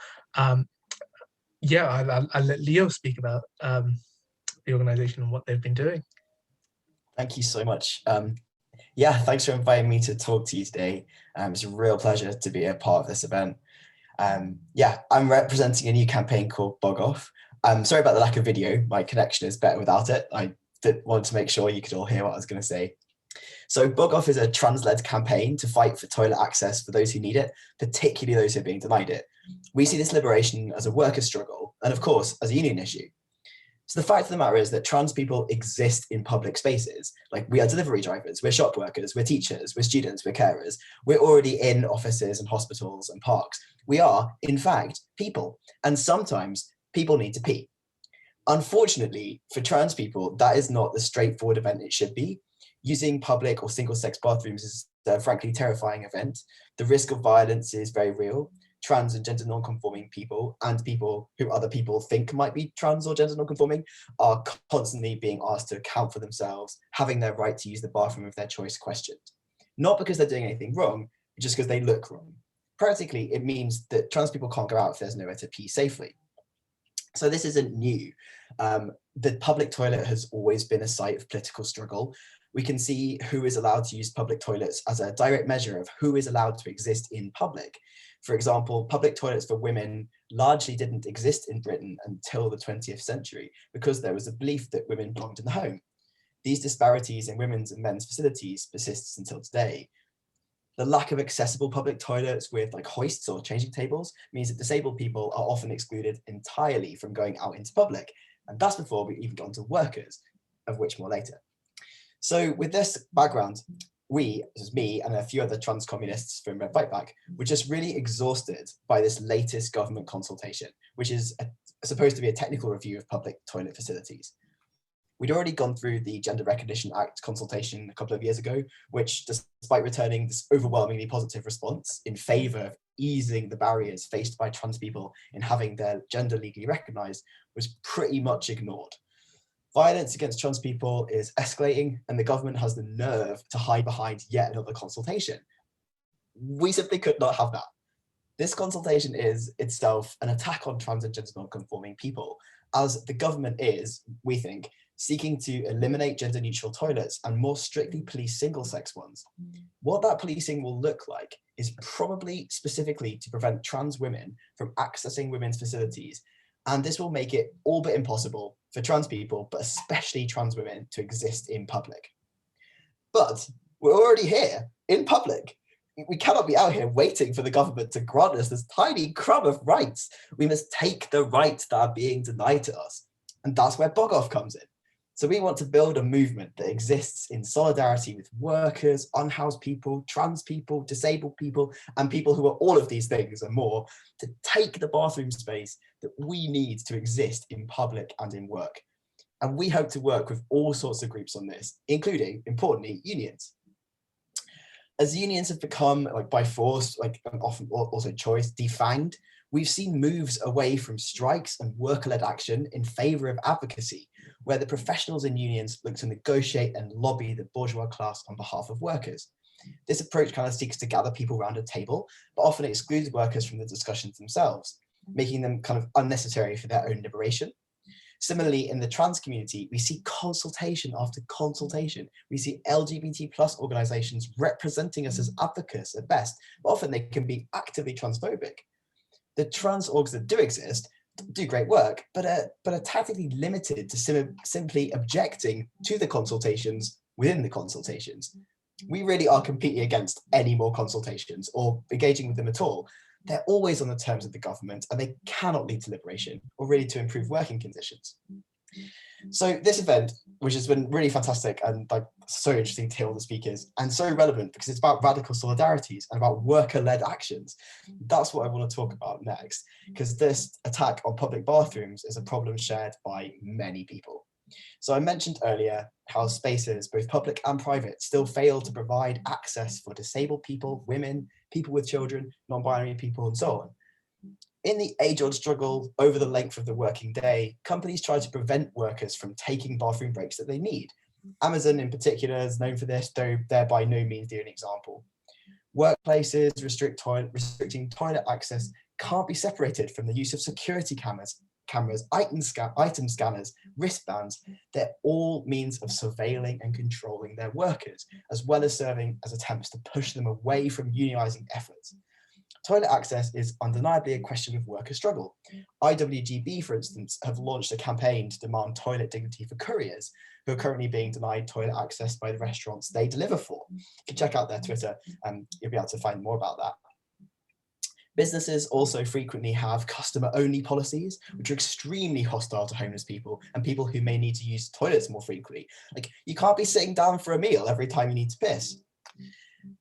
Yeah, I'll let Leo speak about the organization and what they've been doing. Thank you so much. Yeah, thanks for inviting me to talk to you today. It's a real pleasure to be a part of this event. Yeah, I'm representing a new campaign called Bug Off. Sorry about the lack of video. My connection is better without it. I wanted to make sure you could all hear what I was going to say. So Bug Off is a trans-led campaign to fight for toilet access for those who need it, particularly those who are being denied it. We see this liberation as a worker struggle, and of course, as a union issue. So the fact of the matter is that trans people exist in public spaces. Like, we are delivery drivers, we're shop workers, we're teachers, we're students, we're carers. We're already in offices and hospitals and parks. We are, in fact, people. And sometimes people need to pee. Unfortunately, for trans people, that is not the straightforward event it should be. Using public or single-sex bathrooms is a frankly terrifying event. The risk of violence is very real. Trans and gender non-conforming people and people who other people think might be trans or gender non-conforming are constantly being asked to account for themselves, having their right to use the bathroom of their choice questioned. Not because they're doing anything wrong, but just because they look wrong. Practically, it means that trans people can't go out if there's nowhere to pee safely. So this isn't new. The public toilet has always been a site of political struggle. We can see who is allowed to use public toilets as a direct measure of who is allowed to exist in public. For example, public toilets for women largely didn't exist in Britain until the 20th century because there was a belief that women belonged in the home. These disparities in women's and men's facilities persists until today. The lack of accessible public toilets with like hoists or changing tables means that disabled people are often excluded entirely from going out into public. And that's before we even get onto workers, of which more later. So with this background, we, this is me and a few other trans communists from Red Fight Back, were just really exhausted by this latest government consultation, which is supposed to be a technical review of public toilet facilities. We'd already gone through the Gender Recognition Act consultation a couple of years ago, which, despite returning this overwhelmingly positive response in favour of easing the barriers faced by trans people in having their gender legally recognised, was pretty much ignored. Violence against trans people is escalating, and the government has the nerve to hide behind yet another consultation. We simply could not have that. This consultation is itself an attack on trans and gender non-conforming people, as the government is, we think, seeking to eliminate gender-neutral toilets and more strictly police single-sex ones. What that policing will look like is probably specifically to prevent trans women from accessing women's facilities, and this will make it all but impossible for trans people, but especially trans women, to exist in public. But we're already here, in public. We cannot be out here waiting for the government to grant us this tiny crumb of rights. We must take the rights that are being denied to us. And that's where Bug Off comes in. So we want to build a movement that exists in solidarity with workers, unhoused people, trans people, disabled people, and people who are all of these things and more, to take the bathroom space that we need to exist in public and in work. And we hope to work with all sorts of groups on this, including, importantly, unions. As unions have become, like by force, like and often also choice, defanged, we've seen moves away from strikes and worker-led action in favour of advocacy, where the professionals in unions look to negotiate and lobby the bourgeois class on behalf of workers. This approach kind of seeks to gather people around a table, but often excludes workers from the discussions themselves, making them kind of unnecessary for their own liberation. Similarly, in the trans community, we see consultation after consultation. We see LGBT plus organizations representing us as advocates at best, but often they can be actively transphobic. The trans orgs that do exist do great work, but are tactically limited to simply objecting to the consultations within the consultations. We really are competing against any more consultations or engaging with them at all. They're always on the terms of the government, and they cannot lead to liberation or really to improve working conditions. So this event, which has been really fantastic and like so interesting to hear all the speakers, and so relevant because it's about radical solidarities and about worker-led actions. That's what I want to talk about next, because this attack on public bathrooms is a problem shared by many people. So I mentioned earlier how spaces, both public and private, still fail to provide access for disabled people, women, people with children, non-binary people, and so on. In the age-old struggle over the length of the working day, companies try to prevent workers from taking bathroom breaks that they need. Amazon in particular is known for this, though they're by no means the only example. Workplaces restricting toilet access can't be separated from the use of security cameras, item scanners, wristbands. They're all means of surveilling and controlling their workers, as well as serving as attempts to push them away from unionizing efforts. Toilet access is undeniably a question of worker struggle. IWGB, for instance, have launched a campaign to demand toilet dignity for couriers who are currently being denied toilet access by the restaurants they deliver for. You can check out their Twitter and you'll be able to find more about that. Businesses also frequently have customer-only policies, which are extremely hostile to homeless people and people who may need to use toilets more frequently. Like, you can't be sitting down for a meal every time you need to piss.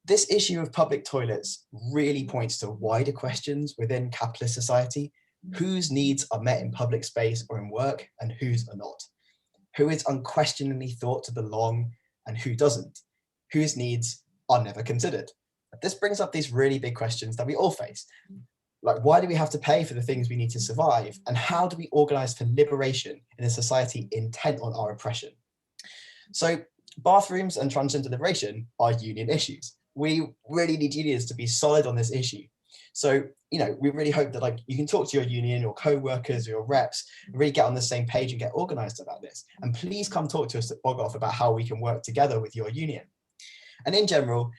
This issue of public toilets really points to wider questions within capitalist society. Whose needs are met in public space or in work, and whose are not? Who is unquestioningly thought to belong and who doesn't? Whose needs are never considered? This brings up these really big questions that we all face. Like, why do we have to pay for the things we need to survive? And how do we organize for liberation in a society intent on our oppression? So bathrooms and transgender liberation are union issues. We really need unions to be solid on this issue. So, we really hope that you can talk to your union, your co-workers, or your reps, and really get on the same page and get organized about this. And please come talk to us at Boghoff about how we can work together with your union. And in general,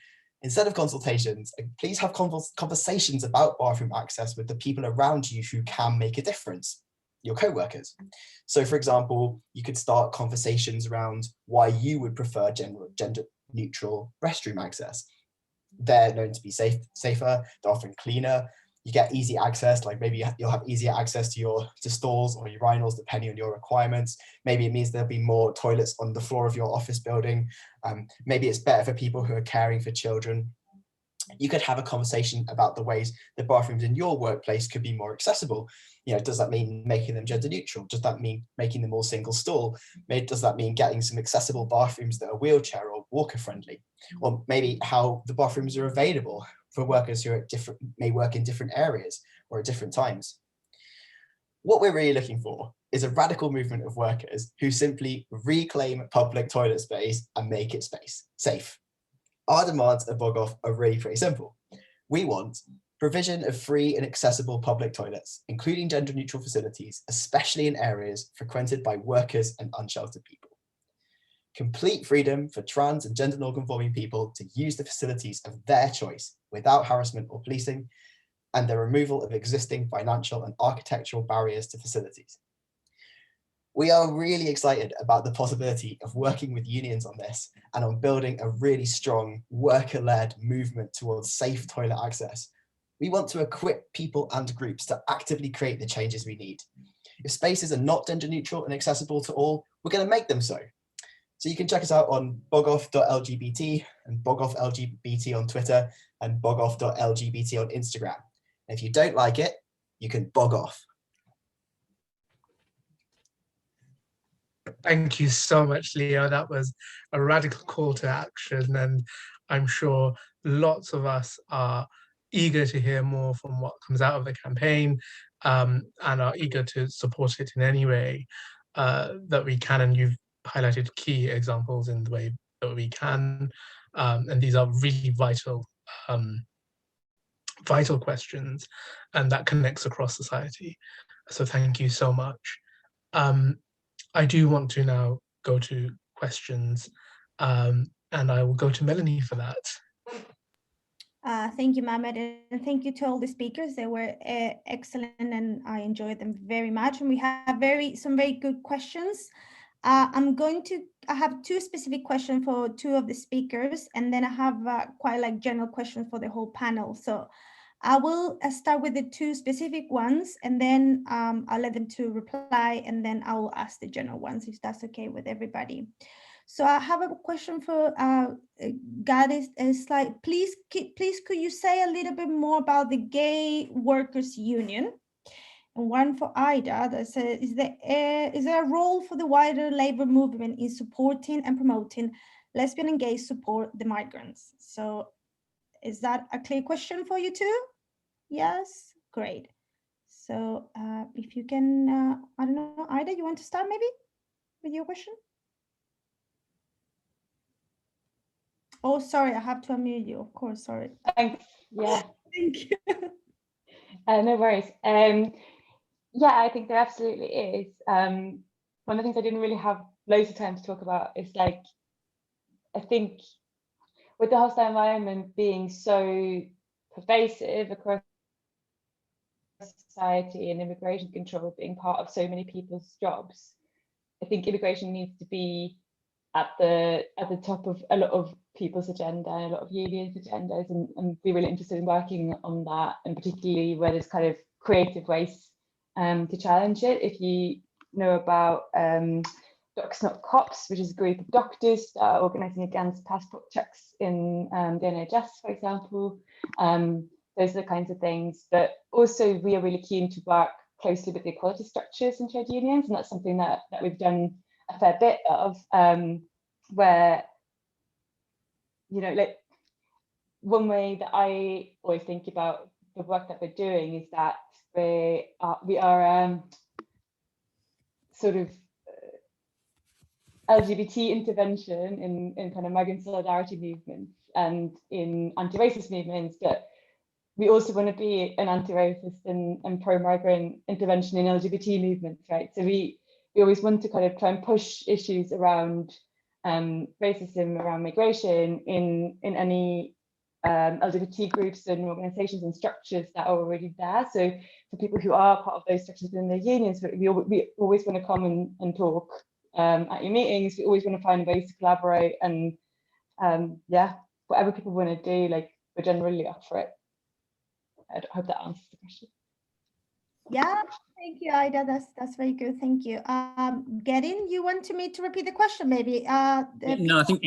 instead of consultations, please have conversations about bathroom access with the people around you who can make a difference, your co-workers. So for example, you could start conversations around why you would prefer gender neutral restroom access. They're known to be safer, they're often cleaner, you get easy access, like maybe you'll have easier access to stalls or urinals depending on your requirements. Maybe it means there'll be more toilets on the floor of your office building. Maybe it's better for people who are caring for children. You could have a conversation about the ways the bathrooms in your workplace could be more accessible. Does that mean making them gender neutral? Does that mean making them all single stall? Maybe does that mean getting some accessible bathrooms that are wheelchair or walker friendly? Or maybe how the bathrooms are available for workers who may work in different areas or at different times. What we're really looking for is a radical movement of workers who simply reclaim public toilet space and make it safe. Our demands at Boghoff are really pretty simple. We want provision of free and accessible public toilets, including gender neutral facilities, especially in areas frequented by workers and unsheltered people. Complete freedom for trans and gender non-conforming people to use the facilities of their choice without harassment or policing, and the removal of existing financial and architectural barriers to facilities. We are really excited about the possibility of working with unions on this and on building a really strong worker-led movement towards safe toilet access. We want to equip people and groups to actively create the changes we need. If spaces are not gender neutral and accessible to all, we're going to make them so. So you can check us out on boghoff.lgbt and boghoff.lgbt on Twitter and boghoff.lgbt on Instagram. And if you don't like it, you can bog off. Thank you so much, Leo. That was a radical call to action, and I'm sure lots of us are eager to hear more from what comes out of the campaign, and are eager to support it in any way that we can. And you've highlighted key examples in the way that we can. And these are really vital questions, and that connects across society. So thank you so much. I do want to now go to questions, and I will go to Melanie for that. Thank you, Mohammed, and thank you to all the speakers. They were excellent, and I enjoyed them very much. And we have some very good questions. I have two specific questions for two of the speakers, and then I have quite like general questions for the whole panel. So I will start with the two specific ones, and then I'll let them to reply, and then I will ask the general ones if that's okay with everybody. So I have a question for Gadis. It's like, please could you say a little bit more about the Gay Workers Union? And one for Ida that says, is there a role for the wider labor movement in supporting and promoting lesbian and gay support the migrants? So is that a clear question for you too? Yes, great. So if you can, I don't know, Ida, you want to start maybe with your question? Oh, sorry, I have to unmute you, of course, sorry. Thanks, yeah. Thank you. No worries. Yeah, I think there absolutely is. One of the things I didn't really have loads of time to talk about is like, I think with the hostile environment being so pervasive across society and immigration control being part of so many people's jobs, I think immigration needs to be at the top of a lot of people's agenda and a lot of unions' agendas, and be really interested in working on that, and particularly where there's kind of creative ways to challenge it. If you know about Docs Not Cops, which is a group of doctors that are organising against passport checks in the NHS, for example, those are the kinds of things. But also we are really keen to work closely with the equality structures in trade unions, and that's something that we've done a fair bit of, where, you know, like one way that I always think about the work that we're doing is that we are sort of LGBT intervention in kind of migrant solidarity movements and in anti-racist movements, but we also want to be an anti-racist and pro-migrant intervention in LGBT movements, right? So we always want to kind of try and push issues around racism, around migration in any LGBT groups and organizations and structures that are already there. So for people who are part of those structures within their unions, we always want to come and talk at your meetings. We always want to find ways to collaborate, and yeah, whatever people want to do, like, we're generally up for it. I hope that answers the question. Yeah, thank you, Ida. That's very good. Thank you. Gedin, you wanted me to repeat the question, maybe? No, I think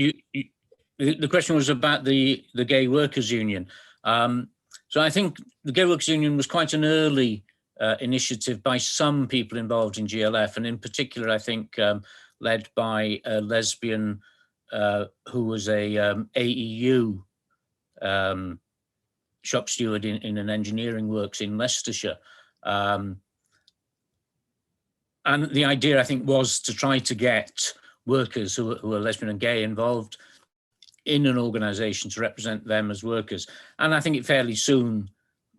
the question was about the Gay Workers Union. So I think the Gay Workers Union was quite an early initiative by some people involved in GLF, and in particular, I think led by a lesbian who was a AEU shop steward in an engineering works in Leicestershire. And the idea, I think, was to try to get workers who are lesbian and gay involved in an organisation to represent them as workers. And I think it fairly soon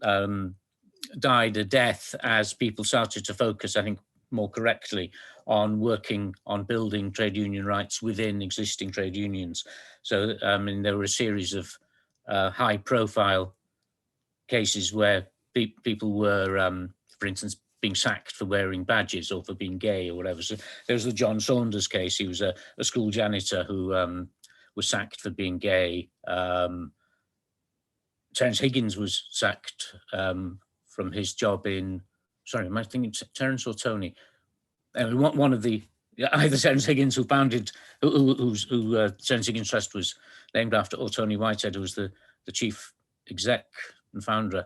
died a death as people started to focus, I think, more correctly on working on building trade union rights within existing trade unions. So, I mean, there were a series of high-profile cases where people were, for instance, being sacked for wearing badges or for being gay or whatever. So there was the John Saunders case. He was a school janitor who was sacked for being gay. Terence Higgins was sacked from his job in, sorry, am I thinking Terence or Tony? One of the, either Terence Higgins who founded, who Terence Higgins Trust was named after, or Tony Whitehead, who was the chief exec and founder,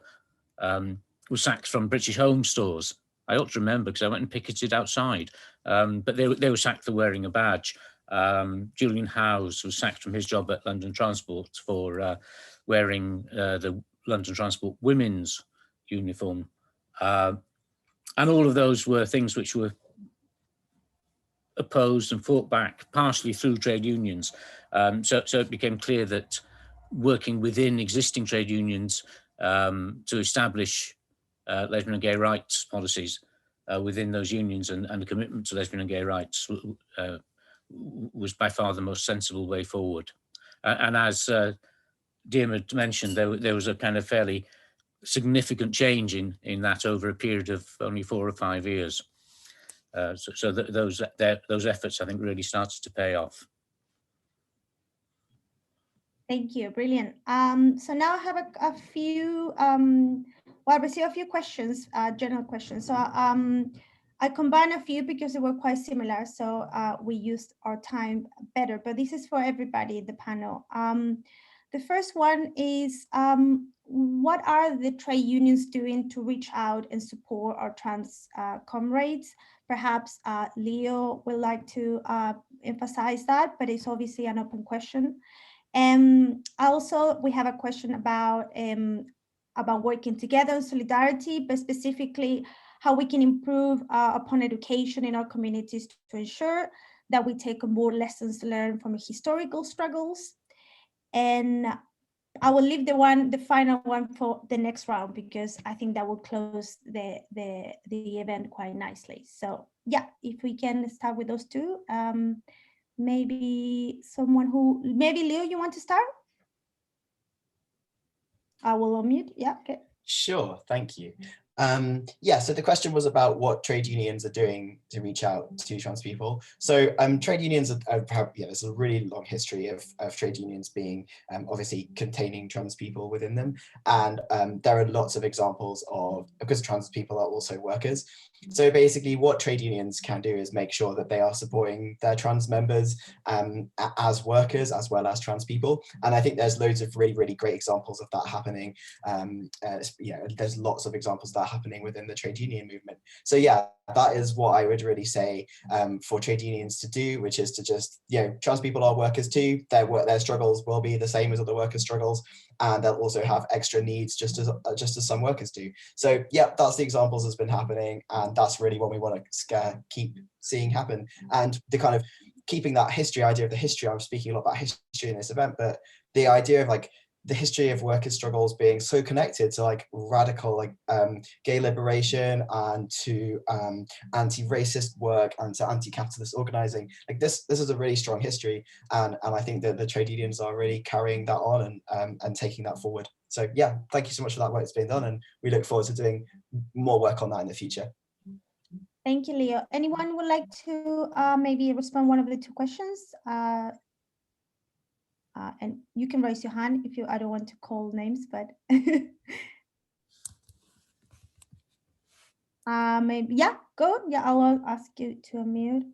was sacked from British Home Stores. I ought to remember because I went and picketed outside, but they were sacked for wearing a badge. Julian Howes was sacked from his job at London Transport for wearing the London Transport Women's uniform. And all of those were things which were opposed and fought back, partially through trade unions. So it became clear that working within existing trade unions to establish lesbian and gay rights policies within those unions and a commitment to lesbian and gay rights was by far the most sensible way forward. And as Diarmaid mentioned, there was a kind of fairly significant change in that over a period of only 4 or 5 years. So those efforts, I think, really started to pay off. Thank you, brilliant. So now I have a few, well, I received a few questions, general questions. So I combined a few because they were quite similar. So we used our time better, but this is for everybody in the panel. The first one is, what are the trade unions doing to reach out and support our trans comrades? Perhaps Leo would like to emphasize that, but it's obviously an open question. Also, we have a question about working together in solidarity, but specifically how we can improve upon education in our communities to ensure that we take on board lessons learned from historical struggles. And I will leave the final one for the next round, because I think that will close the event quite nicely. So yeah, if we can start with those two. Maybe Leo, you want to start? I will unmute. Yeah, okay. Sure, thank you. Yeah, so the question was about what trade unions are doing to reach out to trans people. So trade unions there's a really long history of trade unions being obviously containing trans people within them. And there are lots of examples of, because trans people are also workers. So basically what trade unions can do is make sure that they are supporting their trans members as workers as well as trans people. And I think there's loads of really, really great examples of that happening. There's lots of examples of that happening within the trade union movement. So yeah, that is what I would really say for trade unions to do, which is to just, trans people are workers too. Their struggles will be the same as other workers' struggles, and they'll also have extra needs just as some workers do. So yeah, that's the examples that's been happening, and that's really what we want to keep seeing happen. And the kind of keeping that idea of the history, I'm speaking a lot about history in this event, but the idea of like the history of workers' struggles being so connected to like radical gay liberation and to anti-racist work and to anti-capitalist organizing. Like this is a really strong history, and I think that the trade unions are really carrying that on and taking that forward. So yeah, thank you so much for that work that's been done, and we look forward to doing more work on that in the future. Thank you, Leo. Anyone would like to maybe respond one of the two questions? And you can raise your hand if you, I don't want to call names, but maybe, yeah, go. Yeah, I'll ask you to unmute.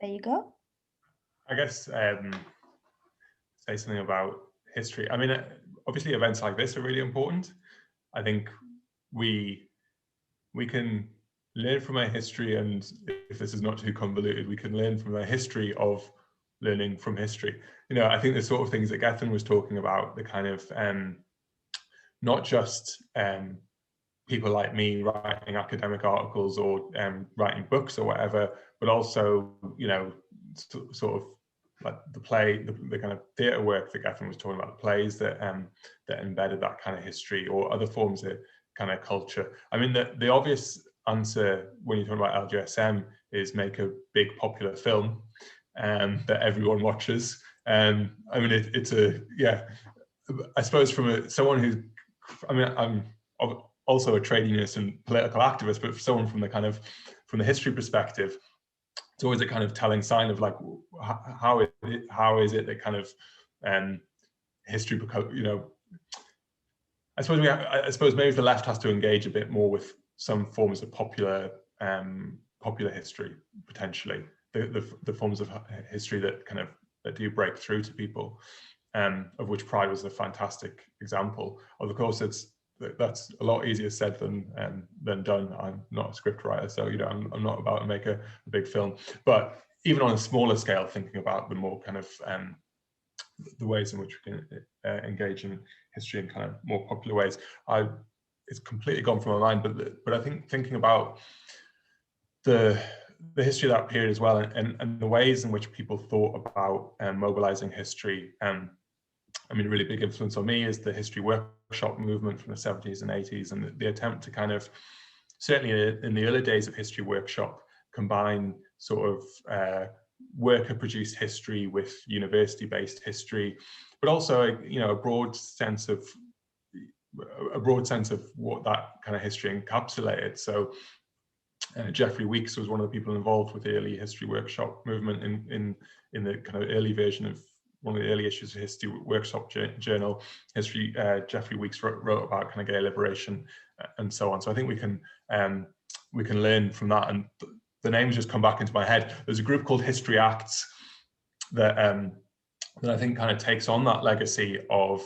There you go. I guess say something about history. I mean, obviously events like this are really important. I think we can learn from our history, and if this is not too convoluted, we can learn from our history of learning from history. I think the sort of things that Gethin was talking about, the kind of not just people like me writing academic articles or writing books or whatever, but also, sort of like the play, the kind of theatre work that Gethin was talking about, the plays that embedded that kind of history, or other forms of kind of culture. I mean, the obvious answer when you're talking about LGSM is make a big popular film that everyone watches. I mean, it's I suppose from someone who's, I mean, I'm also a trade unionist and political activist, but for someone from the history perspective, it's always a kind of telling sign of like, how is it that kind of history, I suppose maybe the left has to engage a bit more with some forms of popular history, potentially, the forms of history that do break through to people, of which Pride was a fantastic example. Of course, that's a lot easier said than done. I'm not a script writer, so I'm not about to make a big film. But even on a smaller scale, thinking about the more kind of the ways in which we can engage in history in kind of more popular ways. It's completely gone from my mind, but I think thinking about the history of that period as well, and the ways in which people thought about mobilizing history. I mean, a really big influence on me is the history workshop movement from the 70s and 80s, and the attempt to kind of, certainly in the early days of history workshop, combine sort of worker-produced history with university-based history, but also, you know, a broad sense of what that kind of history encapsulated. So Geoffrey Weeks was one of the people involved with the early history workshop movement in the kind of early version of one of the early issues of History Workshop Journal. Geoffrey Weeks wrote about kind of gay liberation and so on. So I think we can learn from that. And the names just come back into my head. There's a group called History Acts that I think kind of takes on that legacy of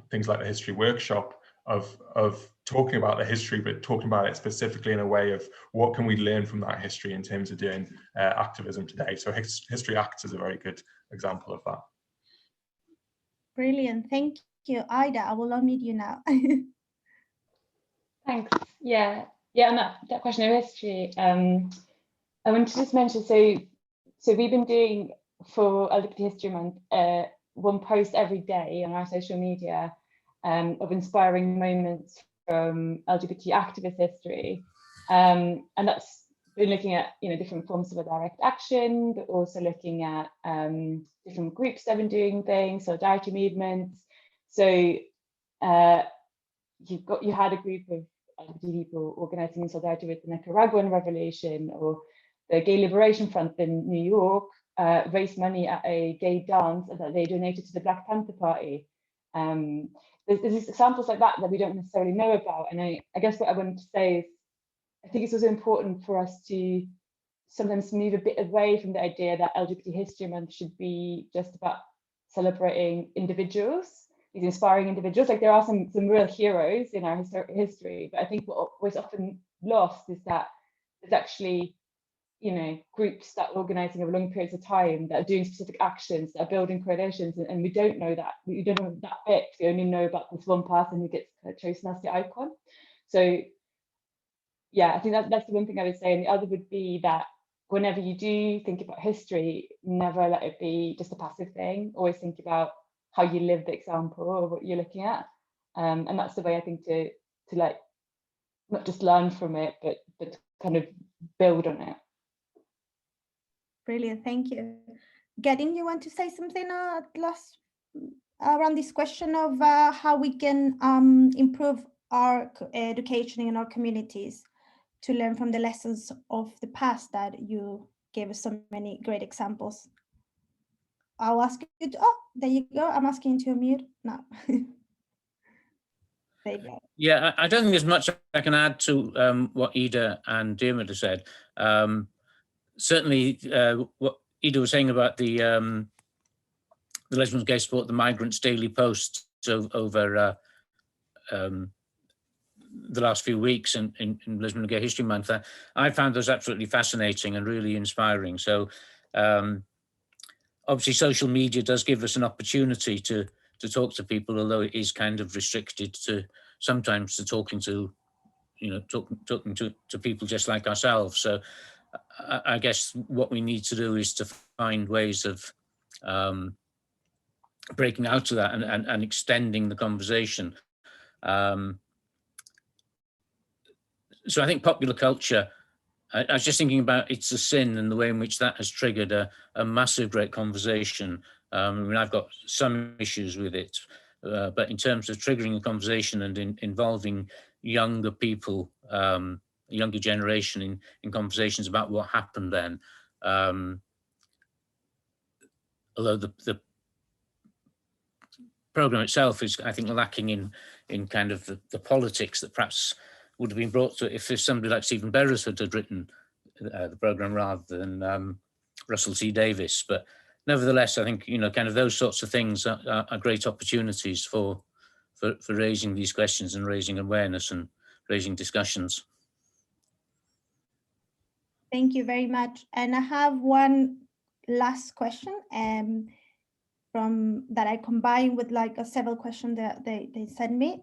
things like the History Workshop, of talking about the history, but talking about it specifically in a way of what can we learn from that history in terms of doing activism today. So History Acts is a very good example of that. Brilliant, thank you. Ida, I will unmute you now. Thanks. Yeah, and that question of history, I wanted to just mention, so we've been doing for LGBT History Month one post every day on our social media of inspiring moments from LGBT activist history, and that's been looking at, you know, different forms of direct action, but also looking at different groups that have been doing things, solidarity movements. So you had a group of LGBT people organizing in solidarity with the Nicaraguan Revolution, or the Gay Liberation Front in New York raised money at a gay dance that they donated to the Black Panther Party. There's examples like that we don't necessarily know about, and I guess what I wanted to say is, I think it's also important for us to sometimes move a bit away from the idea that LGBT History Month should be just about celebrating individuals, these inspiring individuals. Like, there are some real heroes in our history, but I think what's often lost is that there's actually, you know, groups that are organizing over long periods of time, that are doing specific actions, that are building coalitions, and we don't know that. We don't know that bit. We only know about this one person who gets chosen as the icon. So yeah, I think that's the one thing I would say. And the other would be that whenever you do think about history, never let it be just a passive thing. Always think about how you live the example or what you're looking at. And that's the way I think to like, not just learn from it, but kind of build on it. Brilliant, thank you. Gedin, you want to say something last around this question of how we can improve our education in our communities to learn from the lessons of the past that you gave us so many great examples? I'll ask you to, oh, there you go. I'm asking you to unmute now. There you go. Yeah, I don't think there's much I can add to what Ida and Dermot have said. Certainly, what Ida was saying about the Lesbians, Gay Sport, the Migrants Daily Post over the last few weeks in Lesbian and Gay History Month, I found those absolutely fascinating and really inspiring. So obviously social media does give us an opportunity to talk to people, although it is kind of restricted to sometimes to talking to, you know, talking to people just like ourselves. So I guess what we need to do is to find ways of breaking out of that and extending the conversation. So I think popular culture, I was just thinking about It's a Sin and the way in which that has triggered a massive great conversation. I mean, I've got some issues with it, but in terms of triggering a conversation and involving younger people, younger generation in conversations about what happened then, although the program itself is, I think, lacking in kind of the politics that perhaps would have been brought to it if somebody like Stephen Beresford had written the program rather than Russell T Davis. But nevertheless, I think, you know, kind of those sorts of things are great opportunities for raising these questions and raising awareness and raising discussions. Thank you very much. And I have one last question from that I combined with like several questions that they sent me,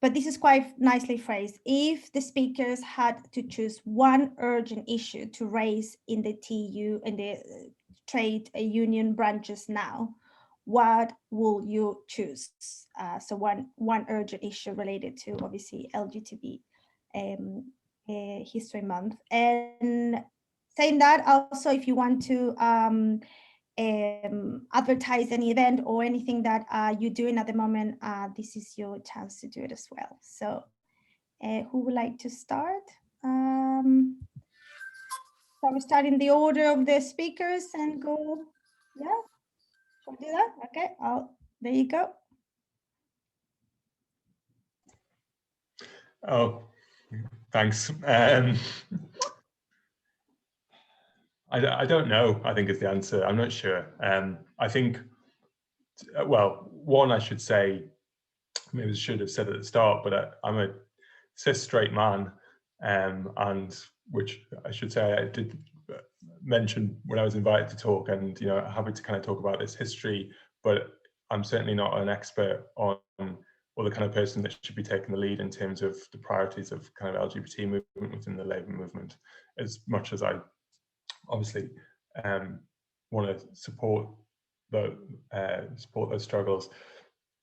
but this is quite nicely phrased. If the speakers had to choose one urgent issue to raise in the TU, in the trade union branches now, what will you choose? So one urgent issue related to obviously LGBT History Month. And saying that, also if you want to advertise any event or anything that you're doing at the moment, this is your chance to do it as well. So who would like to start? So we start in the order of the speakers and go, yeah, shall we do that? Okay, there you go. Oh, thanks. I don't know, I think is the answer. I'm not sure. I think, well, one, I should say, maybe I should have said at the start, but I'm a cis straight man, and which I should say I did mention when I was invited to talk, and happy to kind of talk about this history, but I'm certainly not an expert on or the kind of person that should be taking the lead in terms of the priorities of kind of LGBT movement within the labour movement, as much as I obviously want to support those struggles.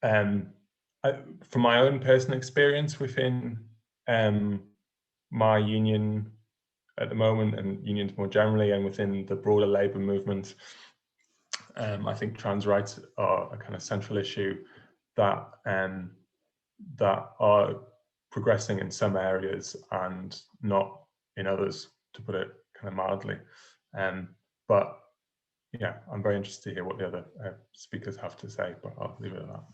From my own personal experience within my union at the moment, and unions more generally, and within the broader labour movement, I think trans rights are a kind of central issue that that are progressing in some areas and not in others, to put it kind of mildly. But yeah, I'm very interested to hear what the other speakers have to say, but I'll leave it at that.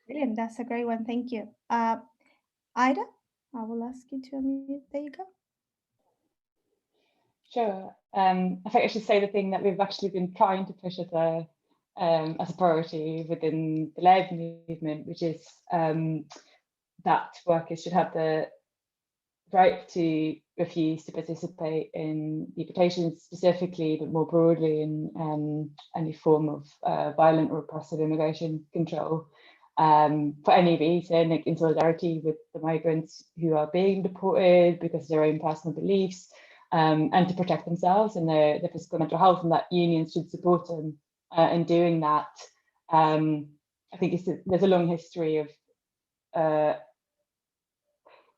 Brilliant, that's a great one, thank you. Ida, I will ask you to unmute. There you go. Sure. I think I should say the thing that we've actually been trying to push as a priority within the labour movement, which is that workers should have the right to refuse to participate in deportation specifically, but more broadly in any form of violent or oppressive immigration control, for any reason, like in solidarity with the migrants who are being deported because of their own personal beliefs, and to protect themselves and their physical and mental health, and that unions should support them in doing that. I think there's a long history of,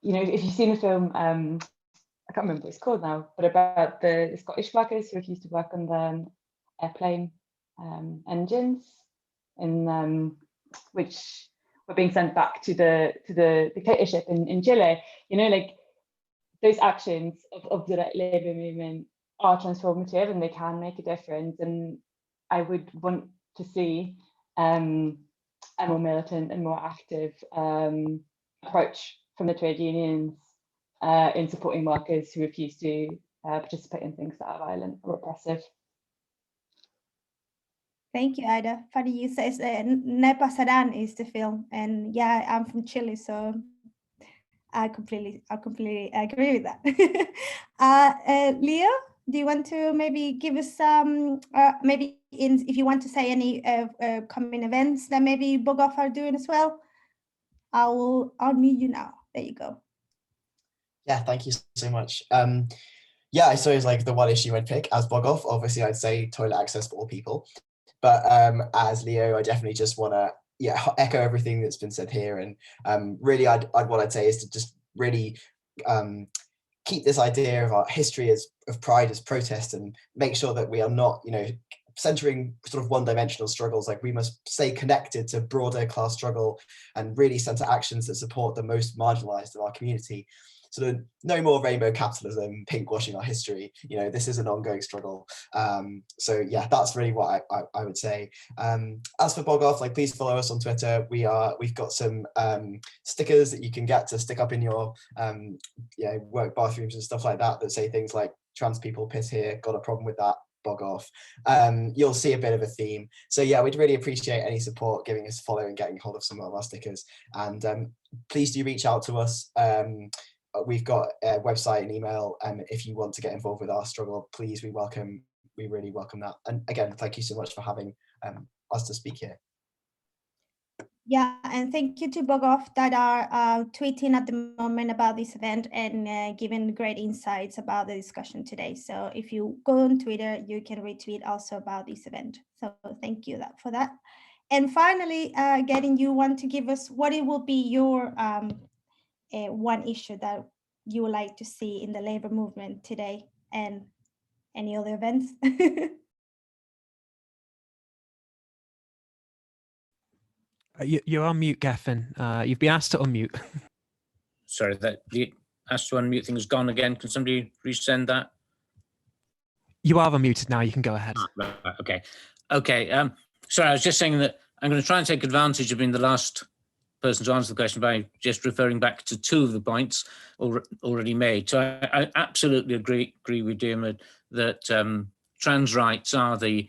if you've seen the film, I can't remember what it's called now, but about the Scottish workers who refused to work on the airplane engines, and which were being sent back to the dictatorship in Chile. Like those actions of the labour movement are transformative and they can make a difference. And I would want to see a more militant and more active approach from the trade unions in supporting workers who refuse to participate in things that are violent or oppressive. Thank you, Ida. Funny you say Ne Pasarán is the film, and yeah, I'm from Chile, so I completely agree with that. Leo, do you want to maybe give us some, if you want to say any coming events that maybe Btuc are doing as well? I'll unmute you now. There you go. Yeah, thank you so much. Yeah, I suppose like the one issue I'd pick as Btuc, obviously I'd say toilet access for all people. But as Leo, I definitely just want to echo everything that's been said here, and really what I'd say is to just really keep this idea of our history of pride as protest, and make sure that we are not centering sort of one-dimensional struggles. Like, we must stay connected to broader class struggle and really center actions that support the most marginalized of our community. Sort of no more rainbow capitalism, pink washing our history. This is an ongoing struggle. So yeah, that's really what I would say. As for Btuc, like, please follow us on Twitter. We've got some stickers that you can get to stick up in your work bathrooms and stuff like that say things like "trans people piss here, got a problem with that, Btuc." You'll see a bit of a theme. So yeah, we'd really appreciate any support, giving us a follow and getting hold of some of our stickers. And please do reach out to us. We've got a website and email, and if you want to get involved with our struggle, please, we really welcome that. And again, thank you so much for having us to speak here. Yeah, and thank you to Bogov that are tweeting at the moment about this event and giving great insights about the discussion today. So if you go on Twitter, you can retweet also about this event. So thank you for that. And finally, Getting, you want to give us what it will be your one issue that you would like to see in the labor movement today and any other events? You're on mute, Geffen. You've been asked to unmute. Sorry, that the asked to unmute thing has gone again. Can somebody resend that? You are unmuted now. You can go ahead. Right, okay. Okay. Sorry, I was just saying that I'm going to try and take advantage of being the last person to answer the question by just referring back to two of the points already made. So I absolutely agree with Diarmuid that trans rights are the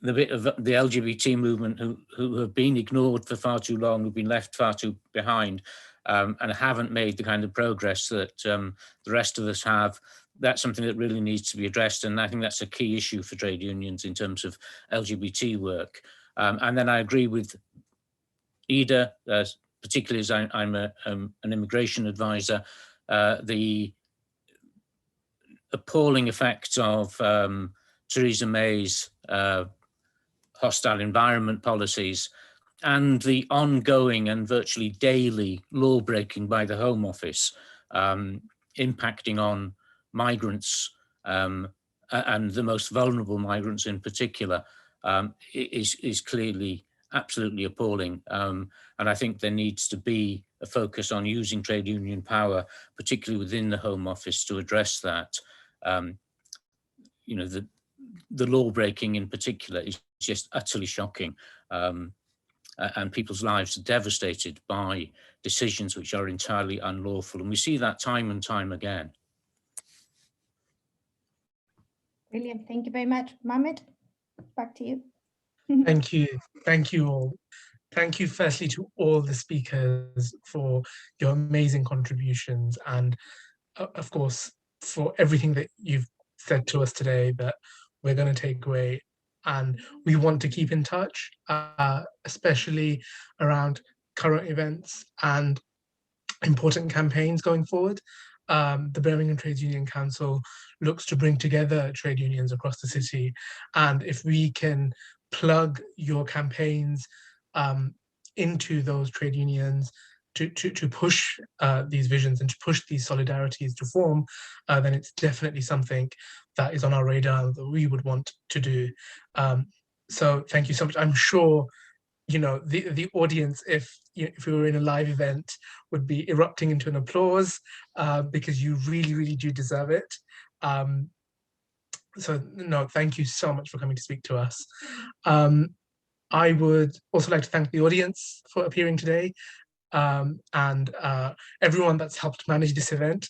bit of the LGBT movement who have been ignored for far too long, who've been left far too behind, and haven't made the kind of progress that the rest of us have. That's something that really needs to be addressed, and I think that's a key issue for trade unions in terms of LGBT work. And then I agree with Ida, particularly as I'm an immigration advisor, the appalling effects of Theresa May's hostile environment policies and the ongoing and virtually daily law breaking by the Home Office, impacting on migrants and the most vulnerable migrants in particular, is clearly absolutely appalling. And I think there needs to be a focus on using trade union power, particularly within the Home Office, to address that. You know, the law breaking in particular is just utterly shocking. And people's lives are devastated by decisions which are entirely unlawful. And we see that time and time again. Brilliant. Thank you very much. Mohammed, back to you. Thank you. Thank you all. Thank you firstly to all the speakers for your amazing contributions and of course for everything that you've said to us today that we're going to take away, and we want to keep in touch, especially around current events and important campaigns going forward. The Birmingham Trades Union Council looks to bring together trade unions across the city, and if we can plug your campaigns into those trade unions to push these visions and to push these solidarities to form, then it's definitely something that is on our radar that we would want to do. So thank you so much. I'm sure the audience, if we were in a live event, would be erupting into an applause because you really do deserve it. So no, thank you so much for coming to speak to us. I would also like to thank the audience for appearing today, and everyone that's helped manage this event.